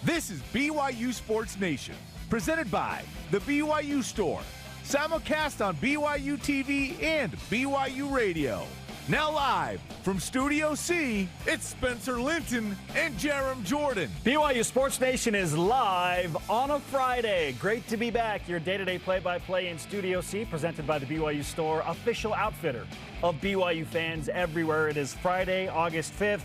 This is BYU Sports Nation, presented by the BYU Store. Simulcast on BYU TV and BYU Radio. Now live from Studio C, it's Spencer Linton and Jarom Jordan. BYU Sports Nation is live on a Friday. Great to be back. Your day-to-day play-by-play in Studio C, presented by the BYU Store, official outfitter of BYU fans everywhere. It is Friday, August 5th.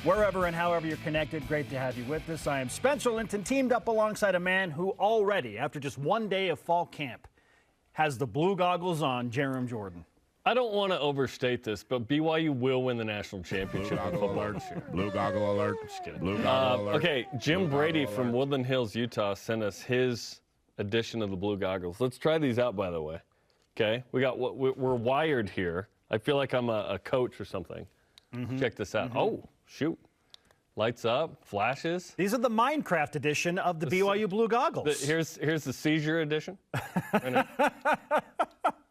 Wherever and however you're connected, great to have you with us. I am Spencer Linton, teamed up alongside a man who already, after just one day of fall camp, has the blue goggles on, Jarom Jordan. I don't want to overstate this, but BYU will win the national championship in football this year. Blue goggle alert. Just kidding. Blue goggle alert. Okay, Jim Blue Brady goggle from alert. Woodland Hills, Utah, sent us his edition of the blue goggles. Let's try these out, by the way. Okay, we're wired here. I feel like I'm a coach or something. Check this out. Oh, shoot. Lights up, flashes. These are the Minecraft edition of the BYU blue goggles. Here's the seizure edition.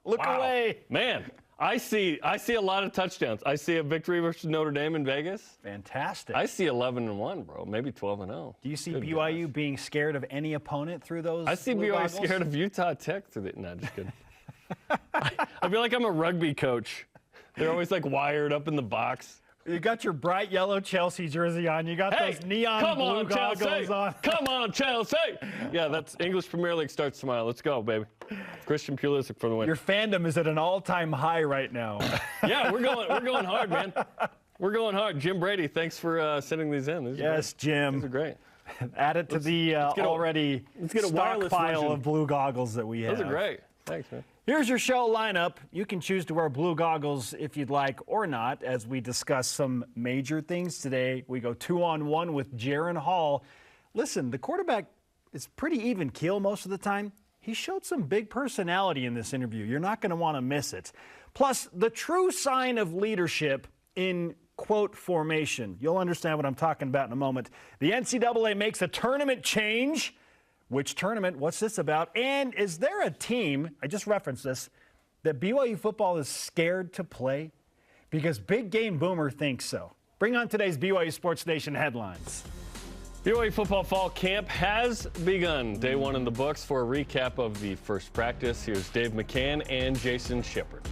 Look away. Man, I see a lot of touchdowns. I see a victory versus Notre Dame in Vegas. Fantastic. I see 11-1, bro. Maybe 12-0. Do you see Good BYU gosh. being scared of any opponent through those? I see blue BYU goggles? scared of Utah Tech through the. No, just kidding. I feel like I'm a rugby coach. They're always like wired up in the box. You got your bright yellow Chelsea jersey on. You got those neon blue goggles on. Come on, Chelsea. Yeah, that's English Premier League starts tomorrow. Let's go, baby. Christian Pulisic for the win. Your fandom is at an all-time high right now. Yeah, we're going hard, man. We're going hard. Jim Brady, thanks for sending these in. These Yes, Jim. These are great. Add it to the already let's get a wireless stockpile version. of blue goggles that we have. Those are great. Thanks, man. Here's your show lineup. You can choose to wear blue goggles if you'd like or not, as we discuss some major things today. We go 2-on-1 with Jaren Hall. Listen, the quarterback is pretty even keel most of the time. He showed some big personality in this interview. You're not going to want to miss it. Plus, the true sign of leadership in quote formation. You'll understand what I'm talking about in a moment. The NCAA makes a tournament change. Which tournament? What's this about? And is there a team, I just referenced this, that BYU football is scared to play? Because Big Game Boomer thinks so. Bring on today's BYU Sports Nation headlines. BYU football fall camp has begun. Day one in the books. For a recap of the first practice, here's Dave McCann and Jason Shepard.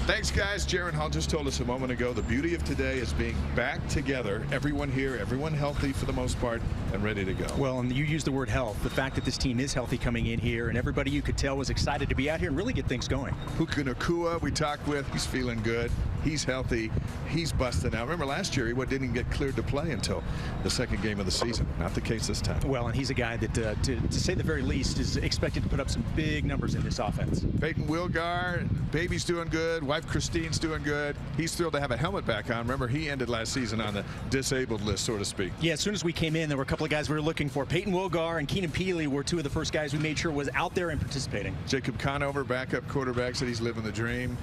Thanks, guys. Jaren Hall just told us a moment ago the beauty of today is being back together. Everyone here, everyone healthy for the most part, and ready to go. Well, and you used the word health. The fact that this team is healthy coming in here, and everybody you could tell was excited to be out here and really get things going. Puka Nakua, we talked with, he's feeling good. He's healthy. He's busting out. Remember last year, he didn't even get cleared to play until the second game of the season. Not the case this time. Well, and he's a guy that, to say the very least, is expected to put up some big numbers in this offense. Peyton Wilgar, baby's doing good. Wife Christine's doing good. He's thrilled to have a helmet back on. Remember, he ended last season on the disabled list, so to speak. Yeah, as soon as we came in, there were a couple of guys we were looking for. Peyton Wilgar and Keenan Peely were two of the first guys we made sure was out there and participating. Jacob Conover, backup quarterback, said he's living the dream.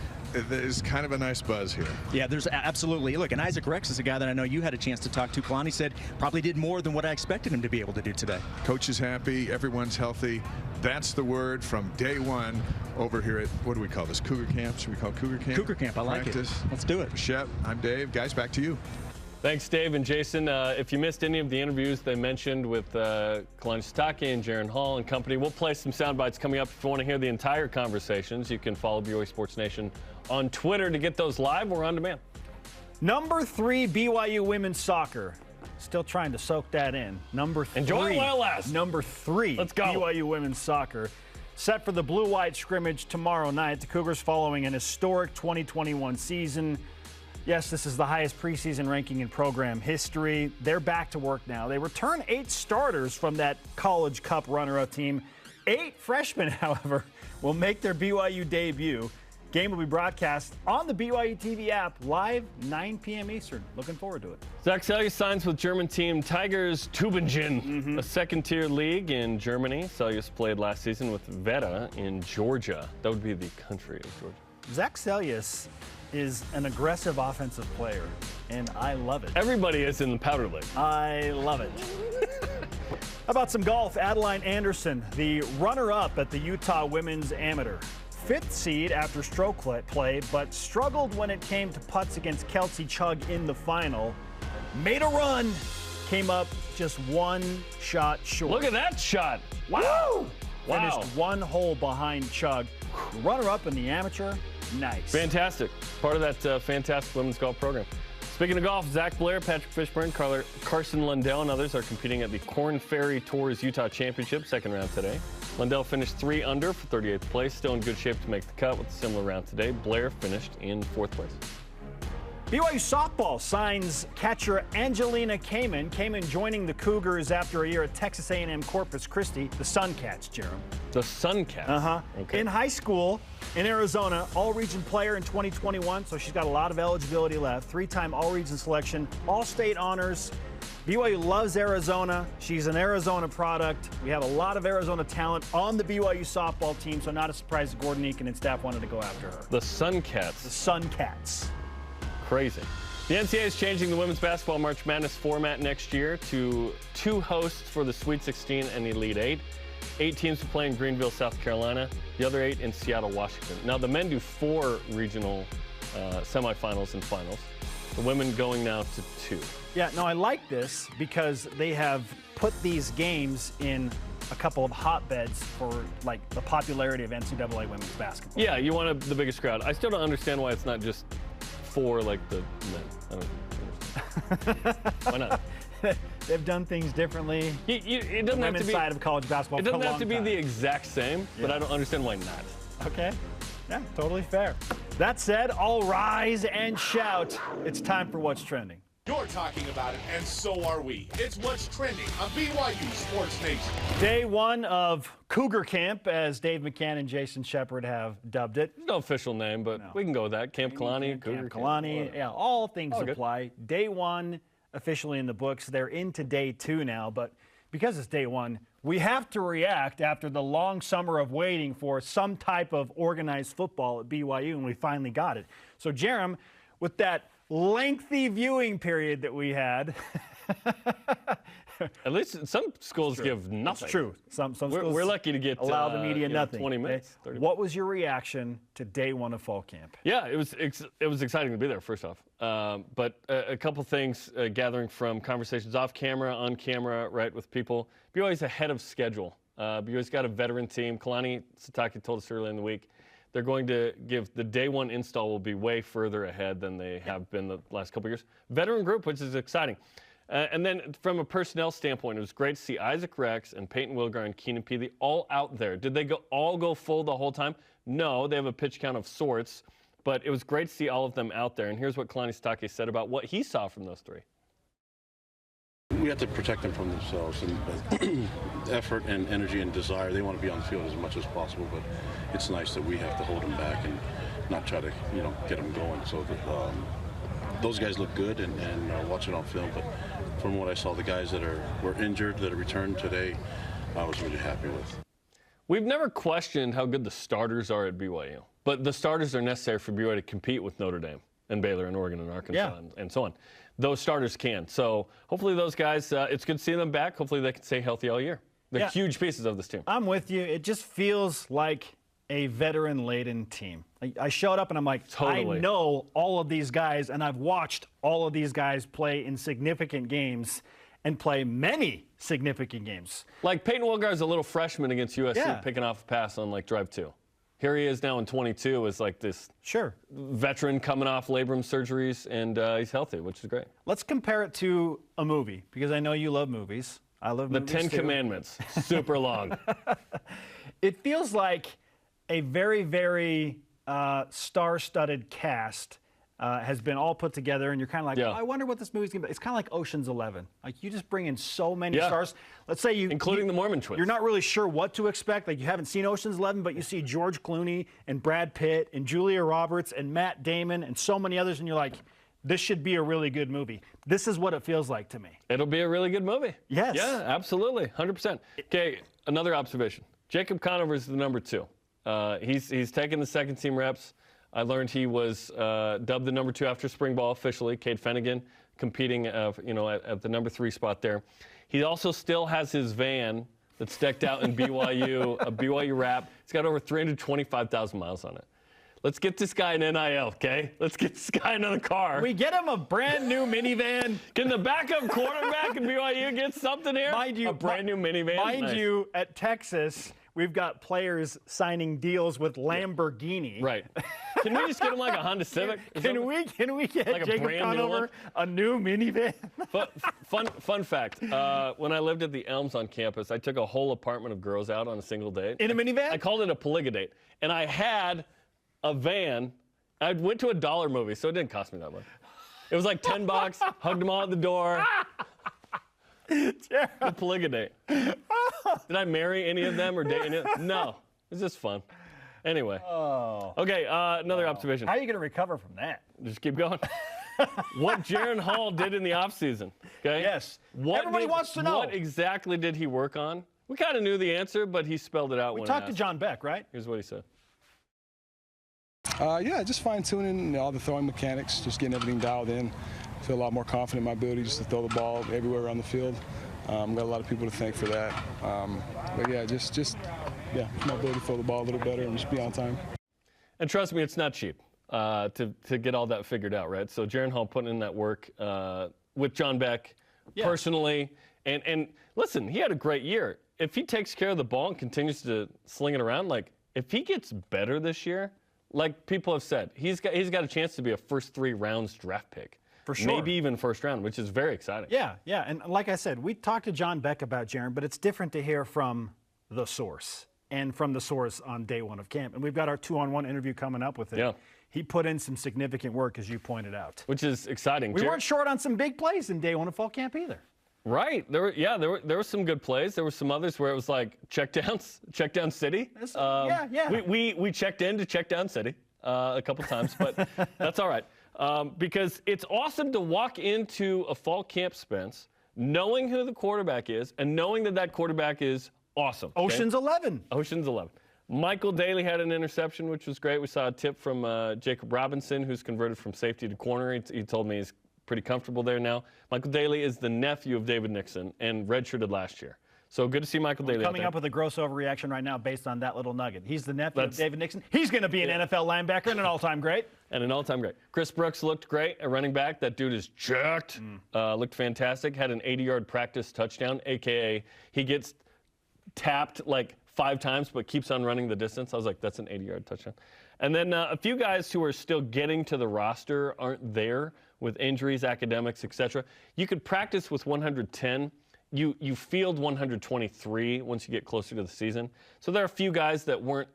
There's kind of a nice buzz here. Yeah, there's absolutely. Look, and Isaac Rex is a guy that I know you had a chance to talk to. Kalani said probably did more than what I expected him to be able to do today. Coach is happy. Everyone's healthy. That's the word from day one over here at, what do we call this, Cougar Camp? Should we call it Cougar Camp? Cougar Camp, I like Practice. it. Let's do it. Shep, I'm Dave. Guys, back to you. Thanks, Dave and Jason. If you missed any of the interviews they mentioned with Kalani Sitake and Jaren Hall and company, we'll play some sound bites coming up. If you want to hear the entire conversations, you can follow BYU Sports Nation on Twitter to get those live or on demand. Number 3, BYU women's soccer. Still trying to soak that in. Number 3. Enjoy it while it lasts. Number 3. Let's go. BYU women's soccer. Set for the Blue White Scrimmage tomorrow night. The Cougars following an historic 2021 season. Yes, this is the highest preseason ranking in program history. They're back to work now. They return 8 starters from that College Cup runner-up team. 8 freshmen, however, will make their BYU debut. Game will be broadcast on the BYU TV app live 9 p.m. Eastern. Looking forward to it. Zach Sellius signs with German team Tigers Tübingen, a second-tier league in Germany. Sellius played last season with Werder in Georgia. That would be the country of Georgia. Zach Sellius is an aggressive offensive player, and I love it. Everybody is in the Powder League. I love it. How about some golf? Adeline Anderson, the runner-up at the Utah Women's Amateur. 5th seed after stroke play, but struggled when it came to putts against Kelsey Chug in the final. Made a run, came up just one shot short. Look at that shot. Wow. Finished one hole behind Chug. Runner-up in the amateur. Nice. Fantastic. Part of that fantastic women's golf program. Speaking of golf, Zach Blair, Patrick Fishburne, Carson Lundell, and others are competing at the Korn Ferry Tours Utah Championship, second round today. Lundell finished 3 under for 38th place, still in good shape to make the cut with a similar round today. Blair finished in 4th place. BYU softball signs catcher Angelina Kamen. Kamen joining the Cougars after a year at Texas A&M Corpus Christi, the Sun Cats, Jarom. The Sun Cats? Okay. In high school in Arizona, all-region player in 2021, so she's got a lot of eligibility left. 3-time all-region selection, all-state honors. BYU loves Arizona. She's an Arizona product. We have a lot of Arizona talent on the BYU softball team, so not a surprise that Gordon Eakin and staff wanted to go after her. The Sun Cats? The Sun Cats. Crazy. The NCAA is changing the women's basketball March Madness format next year to 2 hosts for the Sweet 16 and Elite 8. 8 teams will play in Greenville, South Carolina. The other 8 in Seattle, Washington. Now, the men do 4 regional semifinals and finals. The women going now to 2. Yeah, no, I like this because they have put these games in a couple of hotbeds for, like, the popularity of NCAA women's basketball. Yeah, you want the biggest crowd. I still don't understand why it's not just for, like, the men. I don't understand. Why not? They've done things differently. It doesn't have to be side of college basketball. It doesn't have to be the exact same, but I don't understand why not. Okay. Yeah, totally fair. That said, all rise and shout. It's time for What's Trending. You're talking about it, and so are we. It's What's Trending on BYU Sports Nation. Day 1 of Cougar Camp, as Dave McCann and Jason Shepard have dubbed it. No official name, but we can go with that. Camp Kalani, Cougar Camp Kalani, yeah, all things apply. Day 1 officially in the books. They're into day 2 now, but because it's day 1, we have to react after the long summer of waiting for some type of organized football at BYU, and we finally got it. So, Jarom, with that lengthy viewing period that we had. At least some schools give nothing. It's true. Some schools we're lucky to get allow the media nothing. 20 minutes. What was your reaction to day 1 of fall camp? Yeah, it was exciting to be there, first off. But a couple things gathering from conversations off camera, on camera, right, with people. BYU's ahead of schedule. BYU's got a veteran team. Kalani Sitake told us earlier in the week they're going to give the day 1 install will be way further ahead than they have been the last couple of years. Veteran group, which is exciting. And then from a personnel standpoint, it was great to see Isaac Rex and Peyton Wilgar and Keenan Peavy all out there. Did they all go full the whole time? No, they have a pitch count of sorts, but it was great to see all of them out there. And here's what Kalani Sitake said about what he saw from those 3. We have to protect them from themselves, and effort and energy and desire. They want to be on the field as much as possible, but it's nice that we have to hold them back and not try to, get them going. So that, those guys look good, and watch it on film. But from what I saw, the guys that were injured that returned today, I was really happy with. We've never questioned how good the starters are at BYU, but the starters are necessary for BYU to compete with Notre Dame and Baylor and Oregon and Arkansas and so on. Those starters can. So hopefully those guys, it's good to see them back. Hopefully they can stay healthy all year. They're huge pieces of this team. I'm with you. It just feels like a veteran-laden team. I showed up and I'm like, totally. I know all of these guys, and I've watched all of these guys play in significant games and play many significant games. Like Peyton Wilgar is a little freshman against USC picking off a pass on drive 2. Here he is now in 22 as this veteran coming off labrum surgeries, and he's healthy, which is great. Let's compare it to a movie, because I know you love movies. I love movies The 10 too. Commandments, super long. It feels like a very, very star-studded cast has been all put together, and you're kind of like, I wonder what this movie's going to be. It's kind of like Ocean's 11. Like, you just bring in so many stars. Let's say including the Mormon twins. You're not really sure what to expect. Like, you haven't seen Ocean's 11, but you see George Clooney and Brad Pitt and Julia Roberts and Matt Damon and so many others, and you're like, this should be a really good movie. This is what it feels like to me. It'll be a really good movie. Yes. Yeah, absolutely, 100%. Okay, another observation. Jacob Conover is the number 2. He's taken the second team reps. I learned he was dubbed the number 2 after spring ball officially. Cade Fennigan competing, at the number 3 spot there. He also still has his van that's decked out in BYU, a BYU wrap. It's got over 325,000 miles on it. Let's get this guy an NIL, okay? Let's get this guy another car. We get him a brand new minivan. Can the backup quarterback in BYU get something here? Mind you, a brand new minivan? Mind you, at Texas, we've got players signing deals with Lamborghini. Right. Can we just get him like a Honda Civic? Can we get like Jacob Conover a new minivan? Fun fact. When I lived at the Elms on campus, I took a whole apartment of girls out on a single date. In a minivan? I called it a polygadate. And I had a van. I went to a dollar movie, so it didn't cost me that much. It was like $10, hugged them all at the door. The polygadate. Did I marry any of them or date any of them? No. It was just fun. Anyway. Oh. Okay, another observation. How are you going to recover from that? Just keep going. What Jaren Hall did in the offseason. Okay? Yes. Everybody wants to know. What exactly did he work on? We kind of knew the answer, but he spelled it out when we talked to John Beck, right? Here's what he said. Yeah, just fine-tuning all the throwing mechanics, just getting everything dialed in. I feel a lot more confident in my ability just to throw the ball everywhere around the field. Got a lot of people to thank for that. But yeah, just my ability to throw the ball a little better and just be on time. And trust me, it's not cheap to get all that figured out, right? So Jaren Hall putting in that work with John Beck personally. And listen, he had a great year. If he takes care of the ball and continues to sling it around, like if he gets better this year, like people have said, he's got a chance to be a first 3 rounds draft pick. For sure. Maybe even first round, which is very exciting. Yeah. And like I said, we talked to John Beck about Jaren, but it's different to hear from the source and from the source on day 1 of camp. And we've got our 2-on-1 interview coming up with it. Yeah. He put in some significant work, as you pointed out. Which is exciting. We weren't short on some big plays in day 1 of fall camp either. Right. There were some good plays. There were some others where it was like check down city. We checked in to check down city a couple times, but that's all right. Because it's awesome to walk into a fall camp, Spence, knowing who the quarterback is and knowing that quarterback is awesome. Okay? Ocean's 11. Ocean's 11. Michael Daley had an interception, which was great. We saw a tip from Jacob Robinson, who's converted from safety to corner. He told me he's pretty comfortable there now. Michael Daley is the nephew of David Nixon and redshirted last year. So good to see Michael Daley coming up with a gross overreaction right now based on that little nugget. He's the nephew of David Nixon. He's going to be an NFL linebacker and an all-time great. And an all-time great. Chris Brooks looked great at running back. That dude is jacked. Looked fantastic. Had an 80-yard practice touchdown, a.k.a. he gets tapped like 5 times but keeps on running the distance. I was like, that's an 80-yard touchdown. And then a few guys who are still getting to the roster aren't there with injuries, academics, etc. You could practice with 110. You field 123 once you get closer to the season. So there are a few guys that weren't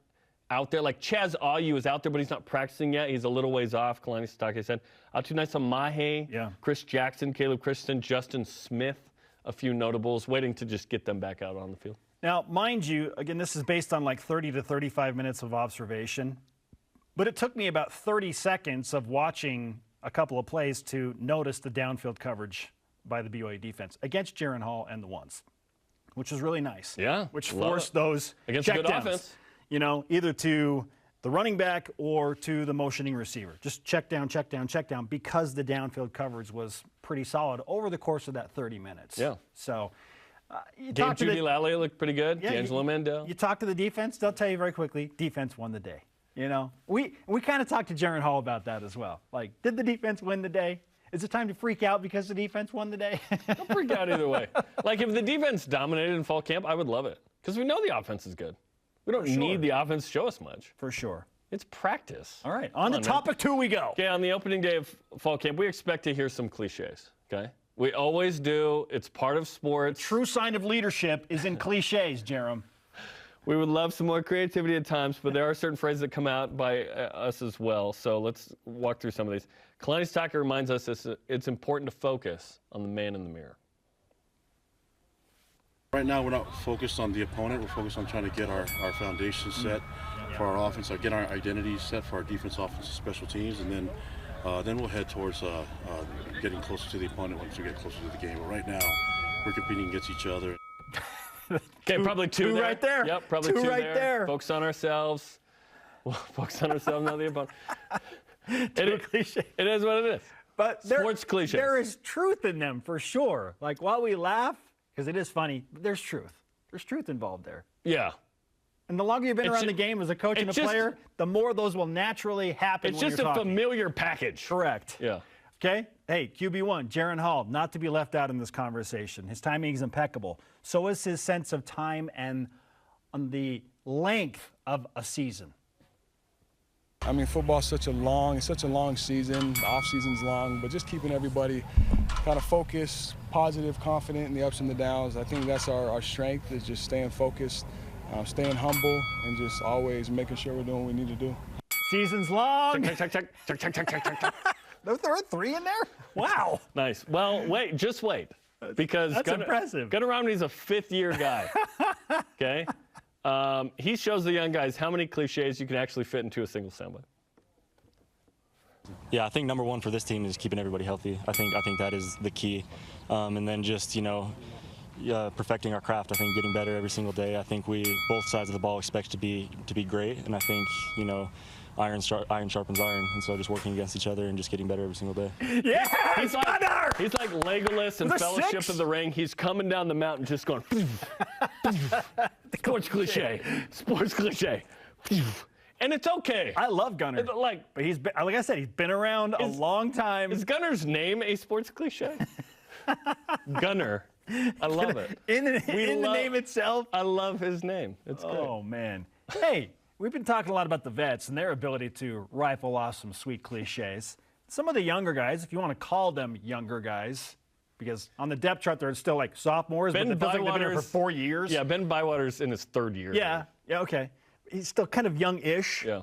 out there. Like Chaz Ayu is out there, but he's not practicing yet. He's a little ways off. Kalani Sitake said. Tunisa Mahe, Chris Jackson, Caleb Christensen, Justin Smith, a few notables, waiting to just get them back out on the field. Now, mind you, again, this is based on like 30 to 35 minutes of observation. But it took me about 30 seconds of watching a couple of plays to notice the downfield coverage by the BYU defense against Jaren Hall and the ones, which was really nice. Yeah. Which forced those against a good offense. You know, either to the running back or to the motioning receiver. Just check down, because the downfield coverage was pretty solid over the course of that 30 minutes. Yeah. So Dave Judy Lally looked pretty good. Yeah, D'Angelo Mendel. You talk to the defense, they'll tell you very quickly, defense won the day. You know, we kind of talked to Jaren Hall about that as well. Like, did the defense win the day? Is it time to freak out because the defense won the day? Don't freak out either way. Like, if the defense dominated in fall camp, I would love it. Because we know the offense is good. We don't need the offense to show us much. For sure. It's practice. All right, on to topic 2 we go. Okay, on the opening day of fall camp, we expect to hear some cliches, okay? We always do. It's part of sports. The true sign of leadership is in cliches, Jarom. We would love some more creativity at times, but there are certain phrases that come out by us as well. So let's walk through some of these. Kalani Sitake reminds us it's important to focus on the man in the mirror. Right now, we're not focused on the opponent. We're focused on trying to get our foundation set for our offense, get our identity set for our defense, offense, and special teams, and then we'll head towards getting closer to the opponent once we get closer to the game. But right now, we're competing against each other. Okay, probably two there. Right there. Yep, probably two right there. Focus on ourselves. Well, focus on ourselves, not the opponent. Cliche. It is what it is. But sports cliches. There is truth in them for sure. Like, while we laugh, because it is funny, there's truth. There's truth involved there. Yeah. And the longer you've been around the game as a coach and a player, the more those will naturally happen. It's just a familiar package. Correct. Yeah. Okay. Hey, QB1, Jaren Hall, not to be left out in this conversation. His timing is impeccable. So is his sense of time and on the length of a season. I mean, football's such a long season. The off season's long, but just keeping everybody kind of focused, positive, confident in the ups and the downs. I think that's our strength, is just staying focused, staying humble, and just always making sure we're doing what we need to do. Season's long. Check. There are 3 in there? Wow. Nice. Well, just wait. Because that's impressive. Gunnar Romney's a 5th-year guy. Okay? He shows the young guys how many cliches you can actually fit into a single soundbite. Yeah, I think number one for this team is keeping everybody healthy. I think that is the key. And then just, perfecting our craft. I think getting better every single day. I think both sides of the ball expect to be great. And I think, iron sharpens iron. And so just working against each other and just getting better every single day. Yeah, he's like Legolas in Fellowship of the Ring. He's coming down the mountain just going, sports cliche. And it's okay. I love Gunnar. But he's been, like I said, he's been around a long time. Is Gunnar's name a sports cliche? Gunnar. I love it. In the name itself. I love his name. It's great. Oh, man. Hey, we've been talking a lot about the vets and their ability to rifle off some sweet cliches. Some of the younger guys, if you want to call them younger guys, because on the depth chart they're still like sophomores, but it feels like they've been here for 4 years. Yeah, Ben Bywater's in his 3rd year. Yeah, okay. He's still kind of young-ish. Yeah.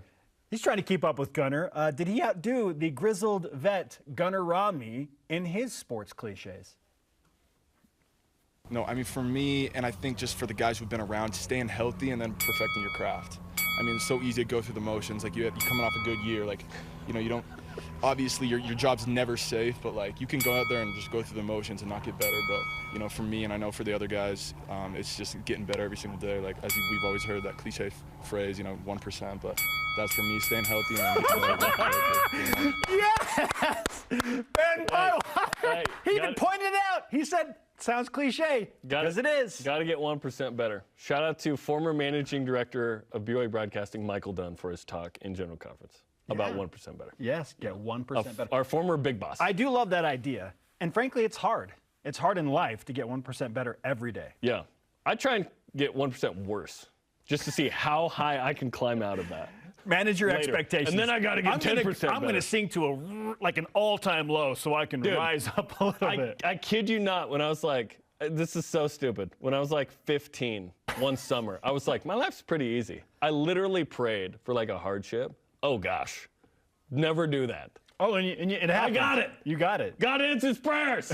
He's trying to keep up with Gunnar. Did he outdo the grizzled vet Gunnar Romney in his sports cliches? No, I mean, for me, and I think just for the guys who've been around, staying healthy and then perfecting your craft. I mean, it's so easy to go through the motions. Like, you're coming off a good year. Like, you don't, obviously, your job's never safe, but, like, you can go out there and just go through the motions and not get better. But, for me, and I know for the other guys, it's just getting better every single day. Like, we've always heard that cliche phrase, 1%, but that's for me, staying healthy and getting Yes! Ben Bywater! He even pointed it out. He said, sounds cliche, because it is. Got to get 1% better. Shout out to former managing director of BYU Broadcasting, Michael Dunn, for his talk in General Conference about 1% better. Yes, get 1% better. Our former big boss. I do love that idea. And frankly, it's hard. It's hard in life to get 1% better every day. Yeah. I try and get 1% worse just to see how high I can climb out of that. Manage your expectations. And then I got to get 10% better. I'm going to sink to an all-time low so I can rise up a little bit. I kid you not, when I was like, this is so stupid. When I was like 15, one summer, I was like, my life's pretty easy. I literally prayed for like a hardship. Oh, gosh. Never do that. Oh, and it happened. I got it. You got it. God answers prayers.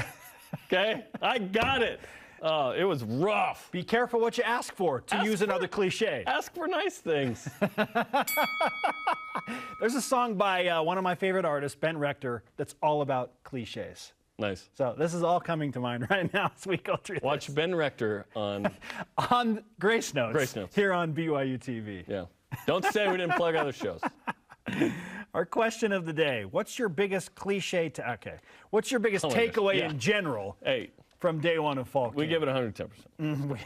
Okay? I got it. It was rough. Be careful what you ask for, to use another cliche. Ask for nice things. There's a song by one of my favorite artists, Ben Rector, that's all about cliches. Nice. So this is all coming to mind right now as we go through Watch this. Ben Rector on Grace Notes. Grace Notes. Here on BYU TV. Yeah. Don't say we didn't plug other shows. Our question of the day: what's your biggest cliche? What's your biggest takeaway in general? From day one of fall camp? We give it 110%.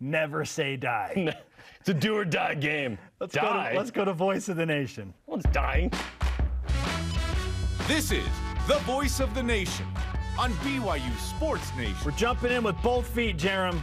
Never say die. It's a do or die game. Let's go to Voice of the Nation. No one's dying. This is the Voice of the Nation on BYU Sports Nation. We're jumping in with both feet, Jarom.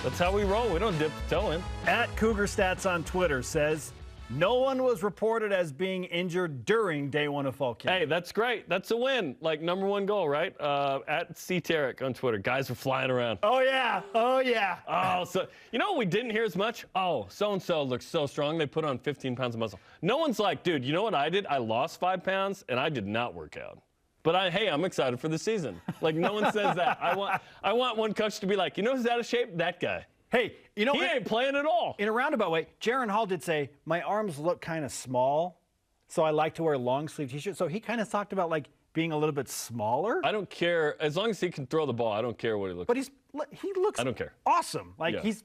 That's how we roll. We don't dip the toe in. At Cougar Stats on Twitter says, no one was reported as being injured during day one of fall camp. Hey, that's great. That's a win. Like, #1 goal, right? At C. Tarek on Twitter. Guys are flying around. Oh, yeah. Oh, yeah. Oh, so, you know what we didn't hear as much? Oh, so-and-so looks so strong. They put on 15 pounds of muscle. No one's like, dude, you know what I did? I lost 5 pounds, and I did not work out. But hey, I'm excited for the season. Like, no one says that. I want one coach to be like, you know who's out of shape? That guy. Hey, you know he ain't playing at all. In a roundabout way, Jaren Hall did say, my arms look kind of small, so I like to wear long sleeve t-shirts. So he kind of talked about like being a little bit smaller. I don't care. As long as he can throw the ball, I don't care what he looks like. But he looks I don't care. Awesome. Like he's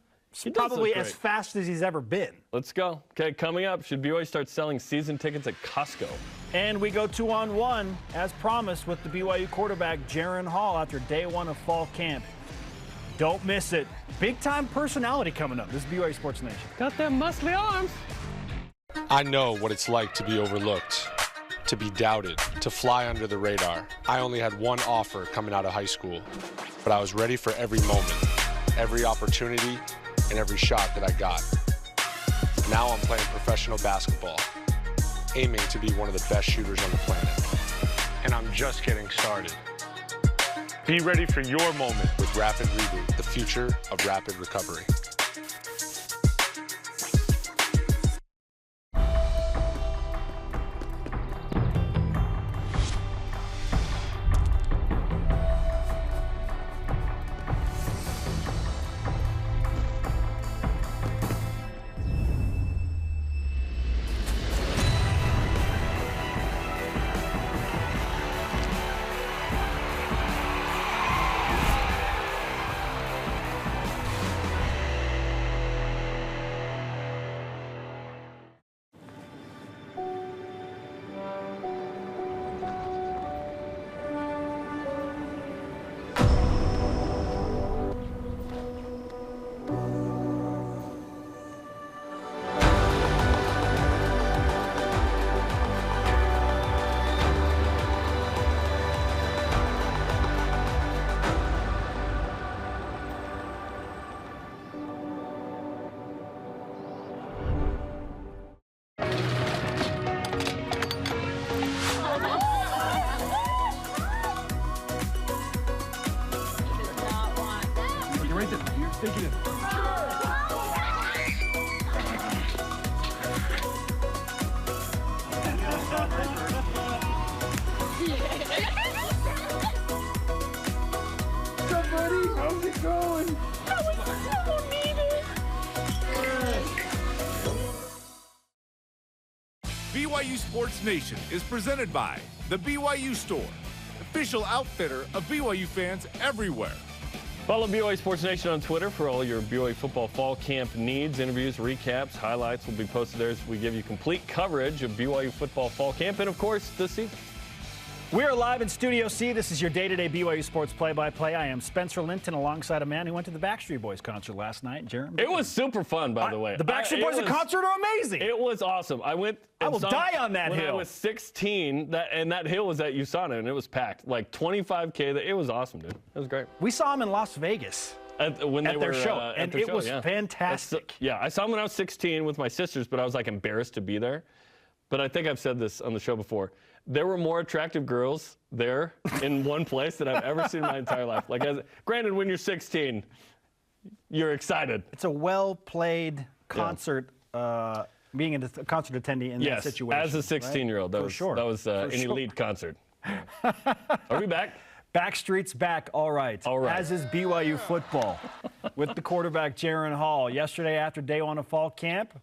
probably as fast as he's ever been. Let's go. Okay, coming up, should BYU start selling season tickets at Costco? And we go 2-on-1, as promised, with the BYU quarterback, Jaren Hall, after day one of fall camp. Don't miss it. Big-time personality coming up. This is BYU Sports Nation. Got them muscly arms. I know what it's like to be overlooked, to be doubted, to fly under the radar. I only had one offer coming out of high school, but I was ready for every moment, every opportunity, and every shot that I got. Now I'm playing professional basketball, aiming to be one of the best shooters on the planet. And I'm just getting started. Be ready for your moment with Rapid Reboot, the future of rapid recovery. BYU Sports Nation is presented by the BYU Store, official outfitter of BYU fans everywhere. Follow BYU Sports Nation on Twitter for all your BYU football fall camp needs, interviews, recaps, highlights will be posted there as we give you complete coverage of BYU football fall camp and, of course, this season. We are live in Studio C. This is your day-to-day BYU Sports play-by-play. I am Spencer Linton alongside a man who went to the Backstreet Boys concert last night, Jarom. It was super fun, by the way. The Backstreet Boys concert are amazing. It was awesome. I went. I will die on that hill. When I was 16, that hill was at USANA, and it was packed. Like 25K. It was awesome, dude. It was great. We saw them in Las Vegas. At their show. And it was fantastic. Yeah, I saw them when I was 16 with my sisters, but I was like embarrassed to be there. But I think I've said this on the show before. There were more attractive girls there in one place than I've ever seen in my entire life. Like, granted, when you're 16, you're excited. It's a well-played concert, being a concert attendee in that situation. As a 16-year-old, that was an elite concert. Are we back? Backstreet's back, all right. As is BYU football with the quarterback Jaren Hall. Yesterday after day one of fall camp,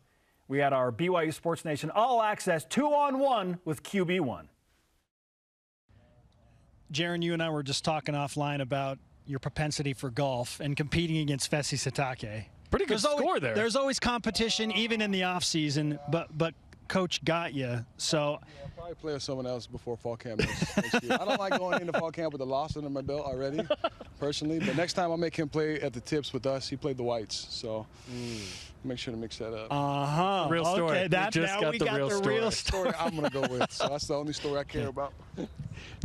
we had our BYU Sports Nation all-access 2-on-1 with QB1. Jaren, you and I were just talking offline about your propensity for golf and competing against Fesi Sitake. Pretty good score there. There's always competition, even in the offseason, but Coach got you. So I'll probably play with someone else before fall camp next year. I don't like going into fall camp with a loss under my belt already, personally. But next time I'll make him play at the tips with us. He played the whites, so make sure to mix that up. Real story. Okay, now we got the real story. I'm going to go with. So that's the only story I care about.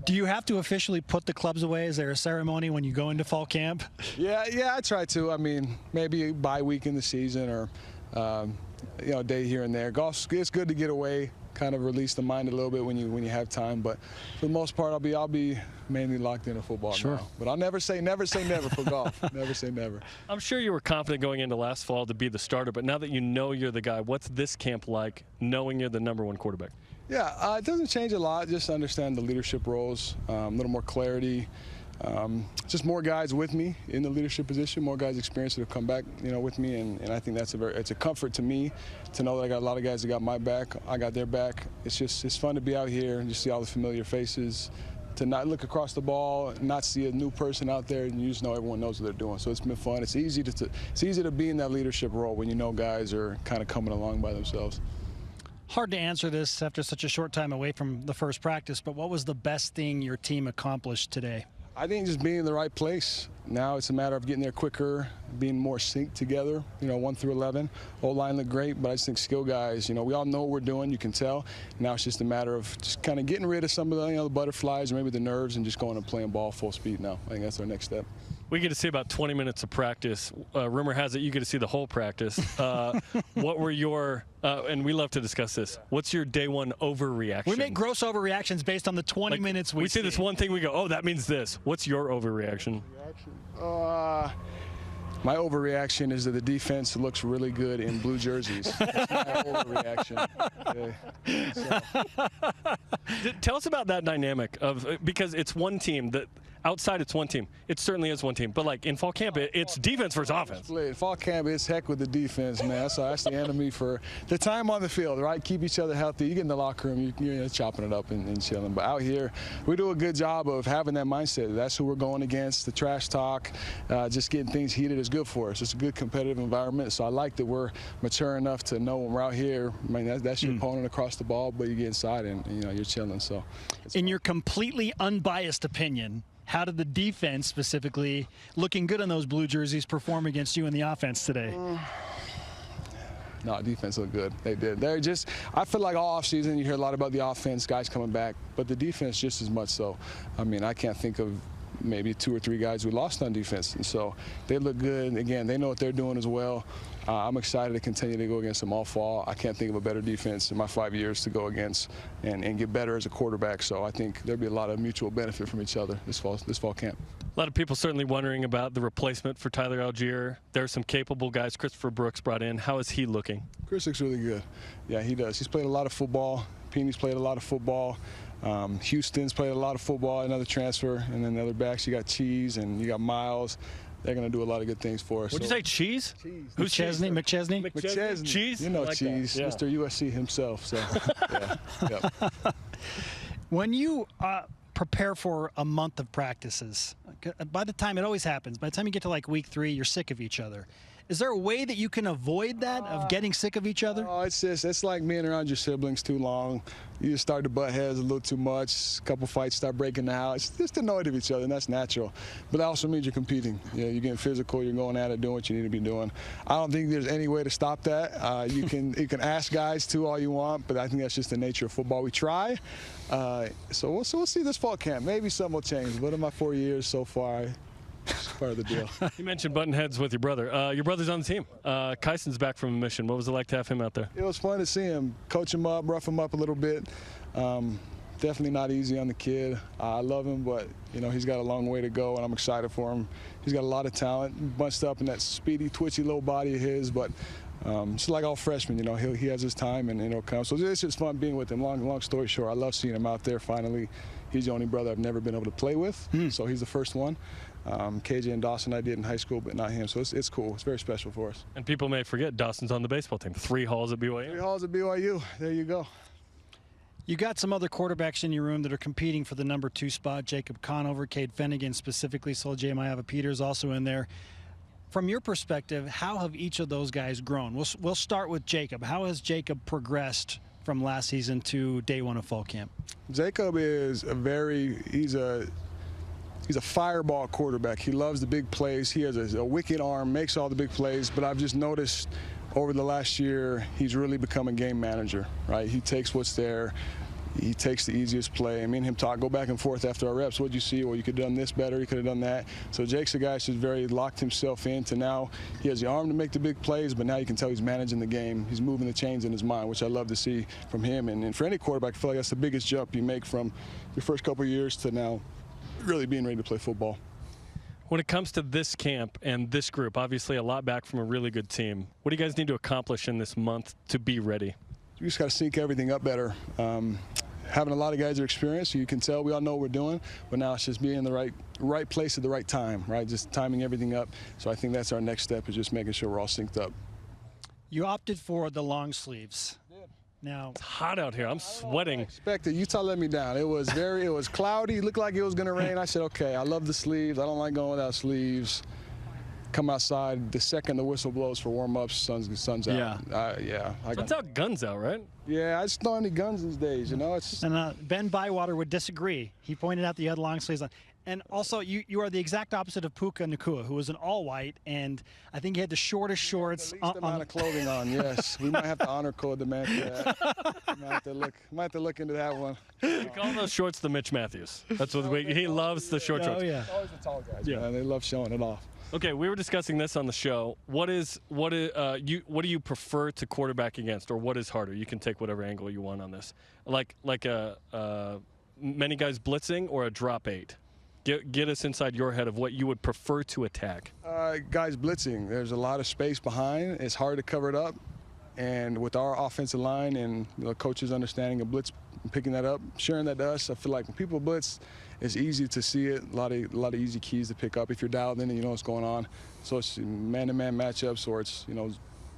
Do you have to officially put the clubs away? Is there a ceremony when you go into fall camp? Yeah, I try to. I mean, maybe a bye week in the season or a day here and there. Golf, it's good to get away, kind of release the mind a little bit when you have time. But for the most part, I'll be mainly locked into football now. But I'll never say never for golf. Never say never. I'm sure you were confident going into last fall to be the starter, but now that you know you're the guy, what's this camp like, knowing you're the #1 quarterback? Yeah, it doesn't change a lot. Just understand the leadership roles, a little more clarity. Just more guys with me in the leadership position, more guys experienced that have come back, with me, and I think it's a comfort to me to know that I got a lot of guys that got my back, I got their back. It's fun to be out here and just see all the familiar faces, to not look across the ball, not see a new person out there, and you just know everyone knows what they're doing. So it's been fun. It's easy to be in that leadership role when you know guys are kind of coming along by themselves. Hard to answer this after such a short time away from the first practice, but what was the best thing your team accomplished today? I think just being in the right place. Now it's a matter of getting there quicker, being more synced together, 1 through 11. O-line looked great, but I just think skill guys, we all know what we're doing, you can tell. Now it's just a matter of just kind of getting rid of some of the, the butterflies or maybe the nerves and just going and playing ball full speed now. I think that's our next step. We get to see about 20 minutes of practice. Rumor has it you get to see the whole practice. What were your, and we love to discuss this, what's your day one overreaction? We make gross overreactions based on the 20 minutes we see. This one thing, we go, oh, that means this. What's your overreaction? My overreaction is that the defense looks really good in blue jerseys. That's my overreaction. Okay. Tell us about that dynamic of, because it's one team that outside it's one team. It certainly is one team. But like in fall camp, it's defense versus offense. In fall camp, it's heck with the defense, man. So that's the enemy for the time on the field, right? Keep each other healthy. You get in the locker room, you're chopping it up and chilling. But out here, we do a good job of having that mindset. That's who we're going against. The trash talk, just getting things heated is good for us. It's a good competitive environment. So I like that we're mature enough to know when we're out here, I mean, that's your opponent across the ball, but you get inside and you're chilling. So, in your completely unbiased opinion, how did the defense, specifically looking good on those blue jerseys, perform against you in the offense today? No, defense looked good. They did. They're just, I feel like all offseason you hear a lot about the offense, guys coming back, but the defense just as much so. I mean, I can't think of maybe 2 or 3 guys we lost on defense. And so they look good. Again, they know what they're doing as well. I'm excited to continue to go against them all fall. I can't think of a better defense in my 5 years to go against and get better as a quarterback. So I think there'll be a lot of mutual benefit from each other this fall camp. A lot of people certainly wondering about the replacement for Tyler Algier. There are some capable guys Christopher Brooks brought in. How is he looking? Chris looks really good. Yeah, he does. He's played a lot of football. Peeney's played a lot of football. Houston's played a lot of football, another transfer. And then the other backs, you got Cheese and you got Miles. They're going to do a lot of good things for us. What'd you say, Cheese? Who's McChesney? McChesney. Cheese? You know Cheese, Yeah. Mr. USC himself. So, yeah. When you prepare for a month of practices, by the time, it always happens, by the time you get to like week 3, you're sick of each other. Is there a way that you can avoid that, of getting sick of each other? Oh, it's like being around your siblings too long. You just start to butt heads a little too much. A couple fights start breaking out. It's just annoyed of each other, and that's natural. But that also means you're competing. You're getting physical. You're going at it, doing what you need to be doing. I don't think there's any way to stop that. You can ask guys to all you want, but I think that's just the nature of football. We try. So we'll see this fall camp. Maybe something will change. But in my 4 years so far, it's part of the deal. You mentioned button heads with your brother. Your brother's on the team. Kyson's back from a mission. What was it like to have him out there? It was fun to see him, coach him up, rough him up a little bit. Definitely not easy on the kid. I love him, but he's got a long way to go, and I'm excited for him. He's got a lot of talent, bunched up in that speedy, twitchy little body of his, but it's like all freshmen, he has his time and it'll come. So it's just fun being with him. Long story short, I love seeing him out there finally. He's the only brother I've never been able to play with, so he's the first one. KJ and Dawson I did in high school, but not him. So it's cool. It's very special for us. And people may forget Dawson's on the baseball team. 3 halls at BYU. 3 halls at BYU. There you go. You got some other quarterbacks in your room that are competing for the number 2 spot. Jacob Conover, Cade Finnegan specifically, Soljay Maeva-Peters also in there. From your perspective, how have each of those guys grown? We'll start with Jacob. How has Jacob progressed from last season to day 1 of fall camp? Jacob is he's a fireball quarterback. He loves the big plays. He has a wicked arm, makes all the big plays, but I've just noticed over the last year, he's really become a game manager, right? He takes what's there. He takes the easiest play. Me and him go back and forth after our reps. What'd you see? Well, you could have done this better. You could have done that. So Jake's a guy who's very locked himself into now. He has the arm to make the big plays, but now you can tell he's managing the game. He's moving the chains in his mind, which I love to see from him. And for any quarterback, I feel like that's the biggest jump you make from your first couple of years to now really being ready to play football. When it comes to this camp and this group, obviously a lot back from a really good team. What do you guys need to accomplish in this month to be ready? We just got to sync everything up better. Having a lot of guys that are experienced, you can tell we all know what we're doing, but now it's just being in the right place at the right time, right? Just timing everything up. So I think that's our next step, is just making sure we're all synced up. You opted for the long sleeves. Now it's hot out here. I'm sweating. I expected. Utah let me down. It was cloudy. It looked like it was going to rain. I said, okay, I love the sleeves. I don't like going without sleeves. Come outside the second the whistle blows for warm-ups, sun's out. Sun's out, guns out, right? Yeah, I just don't have any guns these days, And Ben Bywater would disagree. He pointed out that you had long sleeves on. And also, you are the exact opposite of Puka Nacua, who was an all-white, and I think he had the shortest shorts. The least amount of clothing on, yes. We might have to honor code the man for that. Might have to look into that one. We call those shorts the Mitch Matthews. That's what he loves, the short shorts. Oh, yeah. Always the tall guys, yeah. man. They love showing it off. Okay, we were discussing this on the show. What do you prefer to quarterback against, or what is harder? You can take whatever angle you want on this. Like many guys blitzing or a drop 8. Get us inside your head of what you would prefer to attack. Guys blitzing. There's a lot of space behind. It's hard to cover it up. And with our offensive line and the coaches' understanding of blitz, picking that up, sharing that to us, I feel like when people blitz, it's easy to see it. A lot of easy keys to pick up if you're dialed in and you know what's going on. So it's man-to-man matchups, or it's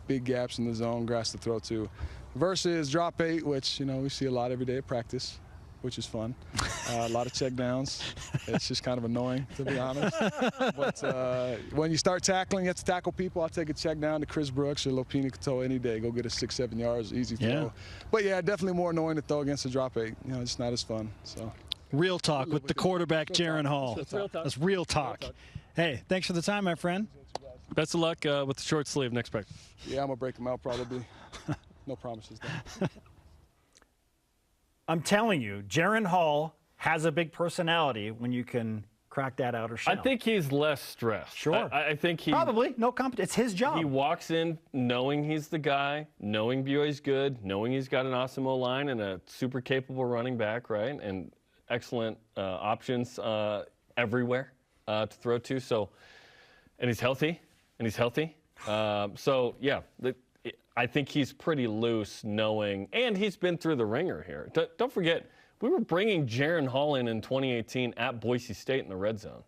big gaps in the zone, grass to throw to, versus drop 8, which we see a lot every day at practice, which is fun. A lot of check downs. It's just kind of annoying, to be honest. But when you start tackling, you have to tackle people. I'll take a check down to Chris Brooks or Lopini Katoa any day. Go get a 6-7 yards, easy throw. Yeah. But yeah, definitely more annoying to throw against a drop 8. It's not as fun. So. Real talk with the quarterback, Jaren Hall. That's real talk. Hey, thanks for the time, my friend. Best of luck with the short sleeve next practice. Yeah, I'm going to break them out probably. No promises, though. I'm telling you, Jaren Hall has a big personality when you can crack that outer shell. I think he's less stressed. Sure. I think he probably no competition. It's his job. He walks in knowing he's the guy, knowing BYU's good, knowing he's got an awesome O-line and a super capable running back, right? And excellent options everywhere to throw to. So, and he's healthy. So yeah, I think he's pretty loose, knowing, and he's been through the ringer here. Don't forget, we were bringing Jaren Hall in 2018 at Boise State in the red zone.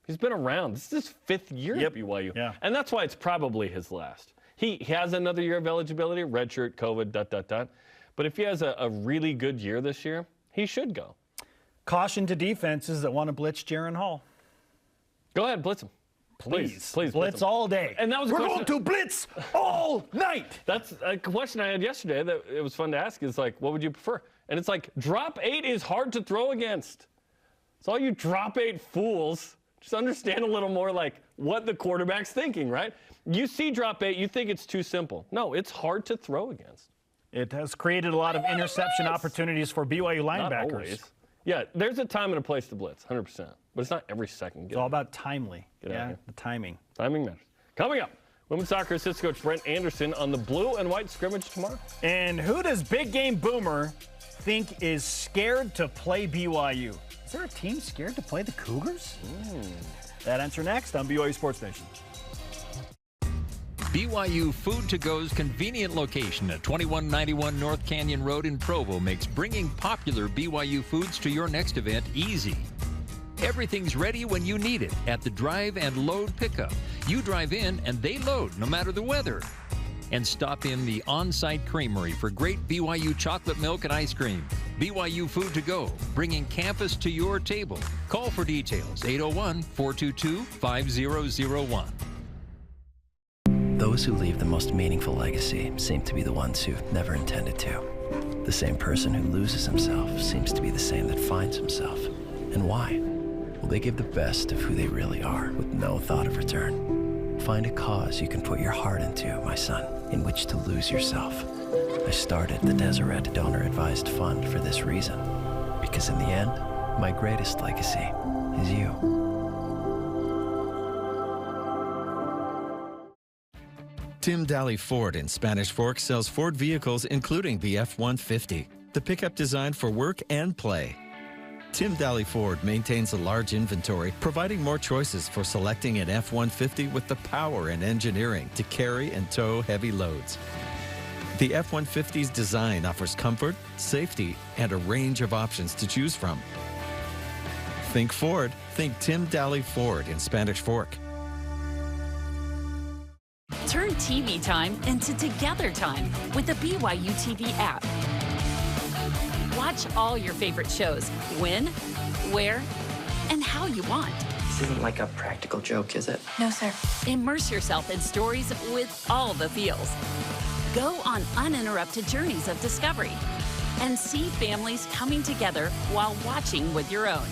He's been around. This is his 5th year at BYU. Yeah. And that's why it's probably his last. He has another year of eligibility, redshirt, COVID, But if he has a really good year this year, he should go. Caution to defenses that want to blitz Jaren Hall. Go ahead, blitz him. Please blitz him. All day. And that was We're going to blitz all night. That's a question I had yesterday that it was fun to ask. Is like, what would you prefer? And it's like, drop 8 is hard to throw against. So all you drop 8 fools, just understand a little more like what the quarterback's thinking, right? You see drop 8, you think it's too simple. No, it's hard to throw against. It has created a lot of interception opportunities for BYU linebackers. Not always. Yeah, there's a time and a place to blitz, 100%. But it's not every second. It's all about timely. The timing. Timing matters. Coming up, women's soccer assistant coach Brent Anderson on the Blue and White Scrimmage tomorrow. And who does Big Game Boomer think is scared to play BYU? Is there a team scared to play the Cougars? That answer next on BYU Sports Nation. Byu Food2go's convenient location at 2191 North Canyon Road in Provo makes bringing popular BYU foods to your next event easy. Everything's ready when you need it at the drive and load pickup. You drive in and they load no matter the weather. And stop in the on-site creamery for great BYU chocolate milk and ice cream. Byu Food2go, bringing campus to your table. Call for details, 801-422-5001. Those who leave the most meaningful legacy seem to be the ones who never intended to. The same person who loses himself seems to be the same that finds himself. And why? Well, they give the best of who they really are with no thought of return. Find a cause you can put your heart into, my son, in which to lose yourself. I started the Deseret Donor Advised Fund for this reason. Because in the end, my greatest legacy is you. Tim Daley Ford in Spanish Fork sells Ford vehicles including the F-150, the pickup designed for work and play. Tim Daley Ford maintains a large inventory, providing more choices for selecting an F-150 with the power and engineering to carry and tow heavy loads. The F-150's design offers comfort, safety, and a range of options to choose from. Think Ford, think Tim Daley Ford in Spanish Fork. Turn TV time into together time with the BYU TV app. Watch all your favorite shows when, where, and how you want. This isn't like a practical joke, is it? No, sir. Immerse yourself in stories with all the feels. Go on uninterrupted journeys of discovery and see families coming together while watching with your own.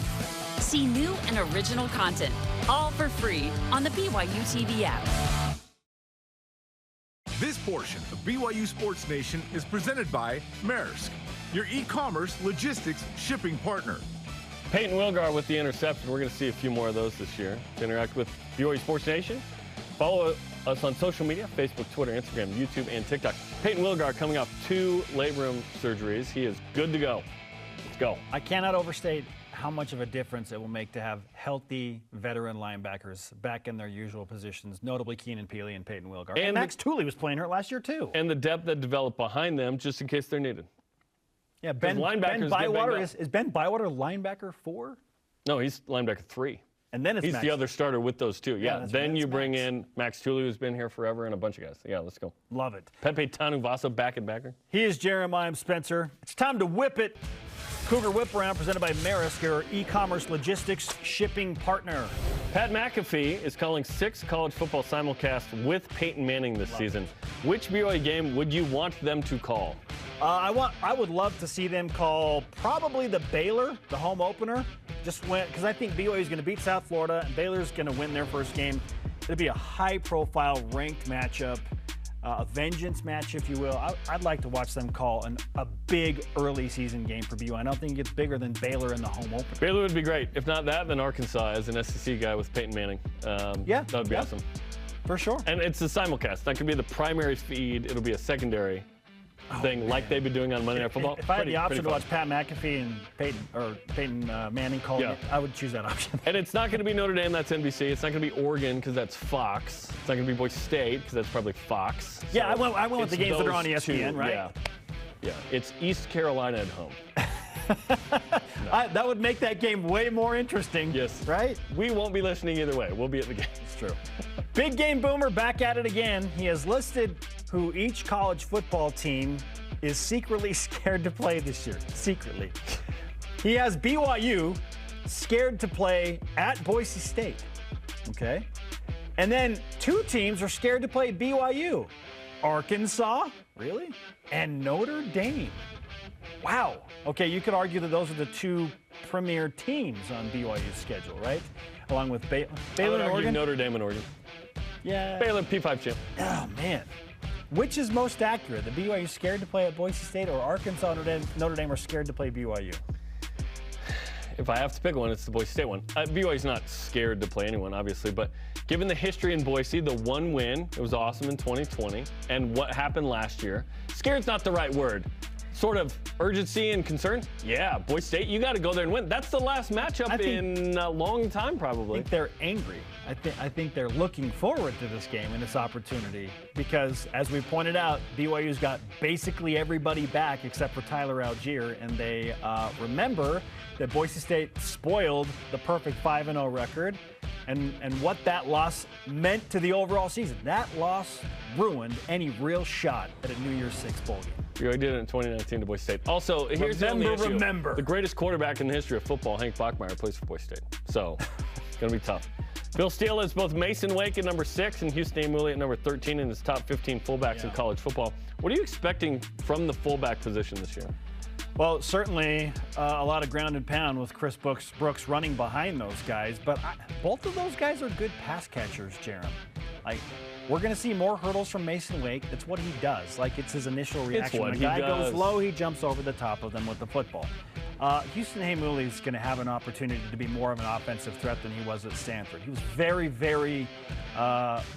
See new and original content, all for free on the BYU TV app. This portion of BYU Sports Nation is presented by Maersk, your e-commerce logistics shipping partner. Peyton Wilgar with the interception. We're going to see a few more of those this year. To interact with BYU Sports Nation, follow us on social media, Facebook, Twitter, Instagram, YouTube, and TikTok. Peyton Wilgar coming off 2 labrum surgeries. He is good to go. Let's go. I cannot overstate how much of a difference it will make to have healthy veteran linebackers back in their usual positions, notably Keenan Peely and Peyton Wilgar. And Max Tooley was playing hurt last year, too. And the depth that developed behind them, just in case they're needed. Yeah, Ben Bywater, is Ben Bywater linebacker 4? No, he's linebacker 3. And then he's Max. the other starter with those 2. Yeah, then you bring Max. in Max Tooley, who's been here forever, and a bunch of guys. Yeah, let's go. Love it. Pepe Tanuvasa back and backer. He is Jarom. I'm Spencer. It's time to whip it. Cougar Whip Around presented by Maersk, your e-commerce logistics shipping partner. Pat McAfee is calling 6 college football simulcasts with Peyton Manning this season. Which BYU game would you want them to call? I would love to see them call probably the Baylor, the home opener. Just win, because I think BYU is going to beat South Florida and Baylor's going to win their first game. It'll be a high-profile ranked matchup, a vengeance match, if you will. I'd like to watch them call a big early season game for BYU. I don't think it gets bigger than Baylor in the home opener. Baylor would be great. If not that, then Arkansas as an SEC guy with Peyton Manning. Yeah, that would be awesome. For sure. And it's a simulcast. That could be the primary feed. It'll be a secondary thing like they've been doing on Monday Night Football. If I had the option to watch Pat McAfee and Peyton Manning call it, I would choose that option. And it's not going to be Notre Dame, that's NBC. It's not going to be Oregon because that's Fox. It's not going to be Boise State because that's probably Fox. Yeah, I went with the games that are on ESPN, right? Yeah. It's East Carolina at home. That would make that game way more interesting. Yes. Right? We won't be listening either way. We'll be at the game. It's true. Big Game Boomer back at it again. He has listed who each college football team is secretly scared to play this year. Secretly. He has BYU scared to play at Boise State. Okay? And then 2 teams are scared to play BYU. Arkansas, really? And Notre Dame. Wow. Okay, you could argue that those are the 2 premier teams on BYU's schedule, right? Along with Baylor and Oregon. Notre Dame and Oregon. Yeah. Baylor P5 champ. Oh, man. Which is most accurate? The BYU scared to play at Boise State or Arkansas and Notre Dame are scared to play BYU? If I have to pick one, it's the Boise State one. BYU's not scared to play anyone, obviously, but given the history in Boise, the 1 win, it was awesome in 2020, and what happened last year, scared's not the right word. Sort of urgency and concern? Yeah, Boise State, you got to go there and win. That's the last matchup in a long time, probably. I think they're angry. I think they're looking forward to this game and this opportunity because, as we pointed out, BYU's got basically everybody back except for Tyler Algier, and they remember that Boise State spoiled the perfect 5-0 record and what that loss meant to the overall season. That loss ruined any real shot at a New Year's Six bowl game. BYU did it in 2019 to Boise State. Also, here's the only issue. Remember. The greatest quarterback in the history of football, Hank Bachmeier, plays for Boise State. So, it's going to be tough. Bill Steele is both Mason Wake at number 6 and Houston Amuli at number 13 in his top 15 fullbacks in college football. What are you expecting from the fullback position this year? Well, certainly a lot of ground and pound with Chris Brooks running behind those guys, but both of those guys are good pass catchers, Jarom. Like, we're going to see more hurdles from Mason Wake. That's what he does. Like, it's his initial reaction. When a guy goes low, he jumps over the top of them with the football. Houston Amuli is going to have an opportunity to be more of an offensive threat than he was at Stanford. He was very, very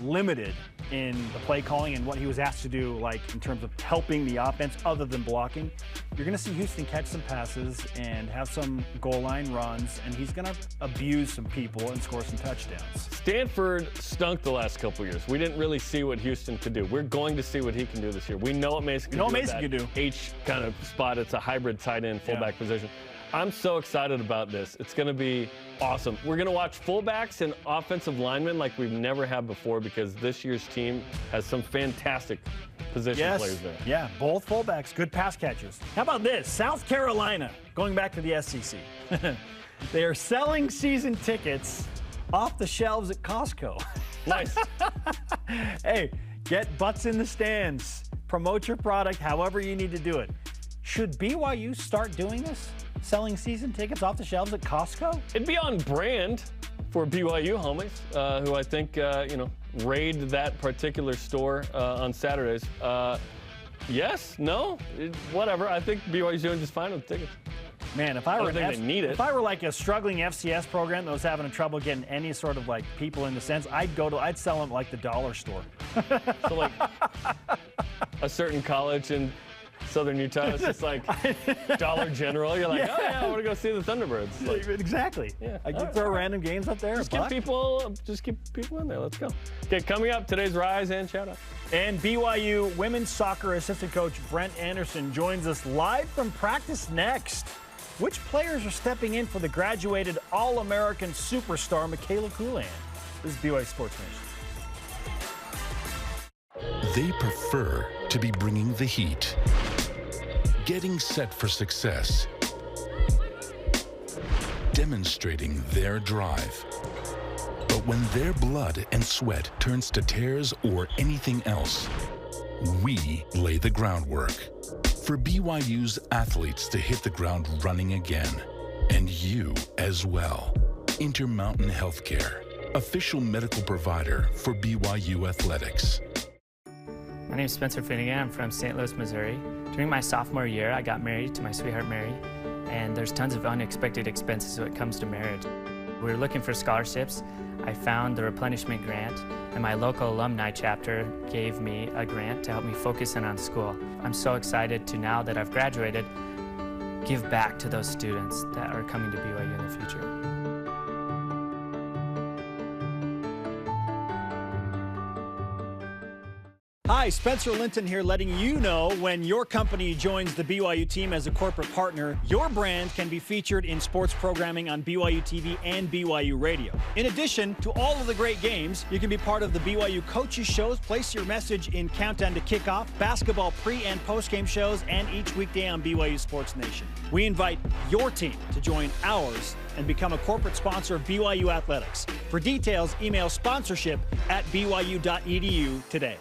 limited in the play calling and what he was asked to do, like in terms of helping the offense other than blocking. You're going to see Houston catch some passes and have some goal line runs, and he's going to abuse some people and score some touchdowns. Stanford stunk the last couple years. We didn't really see what Houston could do. We're going to see what he can do this year. We know what Mason can do. H kind of spot. It's a hybrid tight end fullback position. I'm so excited about this. It's going to be awesome. We're going to watch fullbacks and offensive linemen like we've never had before because this year's team has some fantastic position players there. Yeah, both fullbacks, good pass catchers. How about this? South Carolina, going back to the SEC. They are selling season tickets off the shelves at Costco. Nice. Hey, get butts in the stands. Promote your product however you need to do it. Should BYU start doing this? selling season tickets off the shelves at Costco? It'd be on brand for BYU homies, who I think, raid that particular store on Saturdays. Yes, no, whatever. I think BYU's doing just fine with tickets. Man, if I were if I were like a struggling FCS program that was having trouble getting any sort of like people in the sense, I'd sell them like the dollar store. So like a certain college in Southern Utah, it's just like Dollar General. You're like, oh yeah, I want to go see the Thunderbirds. Like, exactly. Yeah. I could throw random games up there. Just keep people in there. Let's go. Okay, coming up, today's Rise and Shout Out. And BYU women's soccer assistant coach Brent Anderson joins us live from practice next. Which players are stepping in for the graduated All-American superstar Michaela Coolan? This is BYU Sports Nation. They prefer to be bringing the heat, getting set for success, demonstrating their drive. But when their blood and sweat turns to tears or anything else, we lay the groundwork for BYU's athletes to hit the ground running again, and you as well. Intermountain Healthcare, official medical provider for BYU athletics. My name is Spencer Finnegan. I'm from St. Louis, Missouri. During my sophomore year, I got married to my sweetheart, Mary, and there's tons of unexpected expenses when it comes to marriage. We were looking for scholarships. I found the replenishment grant, and my local alumni chapter gave me a grant to help me focus in on school. I'm so excited to, now that I've graduated, give back to those students that are coming to BYU in the future. Hi, Spencer Linton here, letting you know when your company joins the BYU team as a corporate partner, your brand can be featured in sports programming on BYU TV and BYU Radio. In addition to all of the great games, you can be part of the BYU coaches shows, place your message in Countdown to Kickoff, basketball pre- and post-game shows, and each weekday on BYU Sports Nation. We invite your team to join ours and become a corporate sponsor of BYU Athletics. For details, email sponsorship@byu.edu today.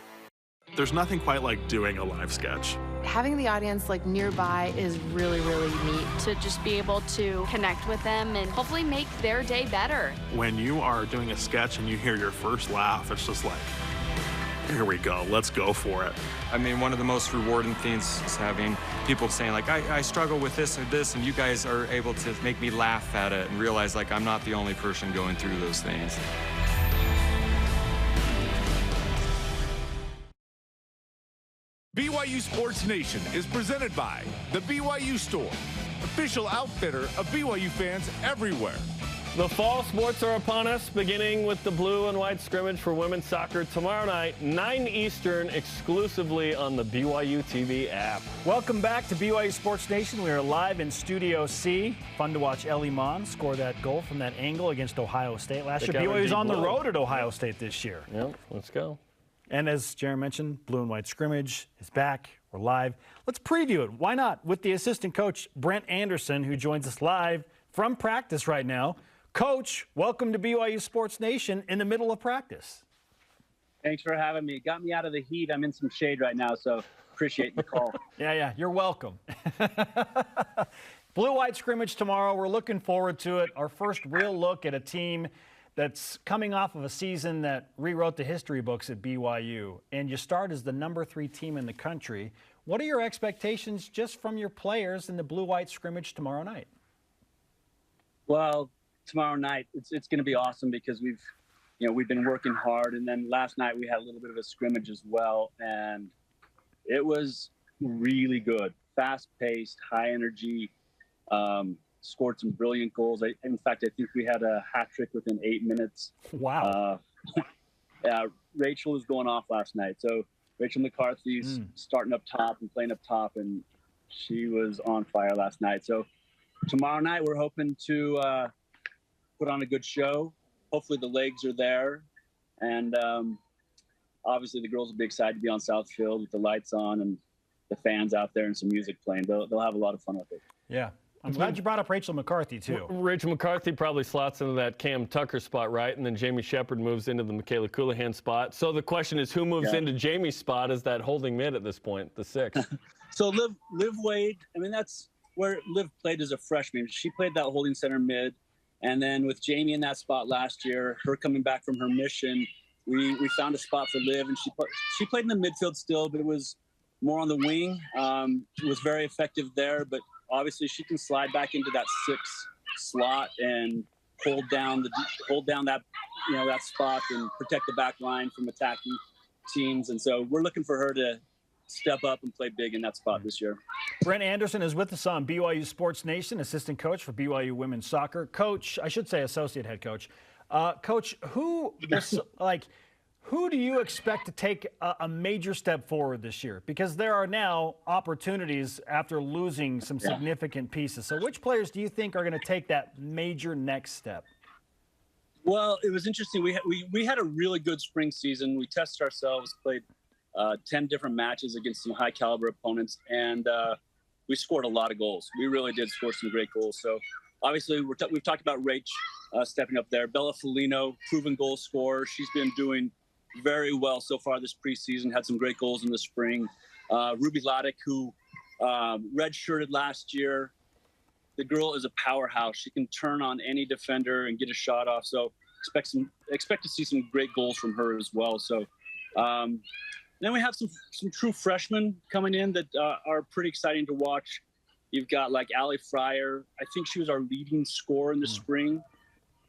There's nothing quite like doing a live sketch. Having the audience like nearby is really, really neat to just be able to connect with them and hopefully make their day better. When you are doing a sketch and you hear your first laugh, it's just like, here we go, let's go for it. I mean, one of the most rewarding things is having people saying like, I struggle with this or this, and you guys are able to make me laugh at it and realize like I'm not the only person going through those things. BYU Sports Nation is presented by the BYU Store, official outfitter of BYU fans everywhere. The fall sports are upon us, beginning with the Blue and White Scrimmage for women's soccer tomorrow night, 9 Eastern, exclusively on the BYU TV app. Welcome back to BYU Sports Nation. We are live in Studio C. Fun to watch Ellie Mon score that goal from that angle against Ohio State last year. BYU's on the road at Ohio State this year. Yep, let's go. And as Jaren mentioned, Blue and White Scrimmage is back. We're live. Let's preview it. Why not? With the assistant coach, Brent Anderson, who joins us live from practice right now. Coach, welcome to BYU Sports Nation in the middle of practice. Thanks for having me. Got me out of the heat. I'm in some shade right now, so appreciate the call. Yeah, you're welcome. Blue White Scrimmage tomorrow. We're looking forward to it. Our first real look at a team that's coming off of a season that rewrote the history books at BYU, and you start as the number 3 team in the country. What are your expectations just from your players in the Blue-White Scrimmage tomorrow night? Well, tomorrow night, it's going to be awesome because we've been working hard, and then last night we had a little bit of a scrimmage as well, and it was really good. Fast-paced, high energy, scored some brilliant goals. In fact, I think we had a hat trick within 8 minutes. Wow. Rachel was going off last night. So Rachel McCarthy's starting up top and playing up top, and she was on fire last night. So tomorrow night we're hoping to put on a good show. Hopefully the legs are there. And obviously the girls will be excited to be on Southfield with the lights on and the fans out there and some music playing. They'll have a lot of fun with it. Yeah. I'm glad you brought up Rachel McCarthy, too. Rachel McCarthy probably slots into that Cam Tucker spot, right? And then Jamie Shepard moves into the Michaela Coolan spot. So the question is, who moves into Jamie's spot as that holding mid at this point, the 6? So Liv Wade, I mean, that's where Liv played as a freshman. She played that holding center mid. And then with Jamie in that spot last year, her coming back from her mission, we found a spot for Liv, and she played in the midfield still, but it was more on the wing. It was very effective there, but obviously she can slide back into that 6 slot and hold down that that spot and protect the back line from attacking teams. And so we're looking for her to step up and play big in that spot this year. Brent Anderson is with us on BYU Sports Nation, assistant coach for BYU women's soccer. Coach, I should say associate head coach. Coach, who do you expect to take a major step forward this year? Because there are now opportunities after losing some significant pieces. So which players do you think are going to take that major next step? Well, it was interesting. We had a really good spring season. We tested ourselves, played 10 different matches against some high caliber opponents, and we scored a lot of goals. We really did score some great goals. So obviously we've talked about Rach stepping up there. Bella Felino, proven goal scorer. She's been doing very well so far this preseason, had some great goals in the spring. Ruby Ladek, who redshirted last year. The girl is a powerhouse. She can turn on any defender and get a shot off. So expect to see some great goals from her as well. So then we have some true freshmen coming in that are pretty exciting to watch. You've got like Allie Fryer. I think she was our leading scorer in the spring.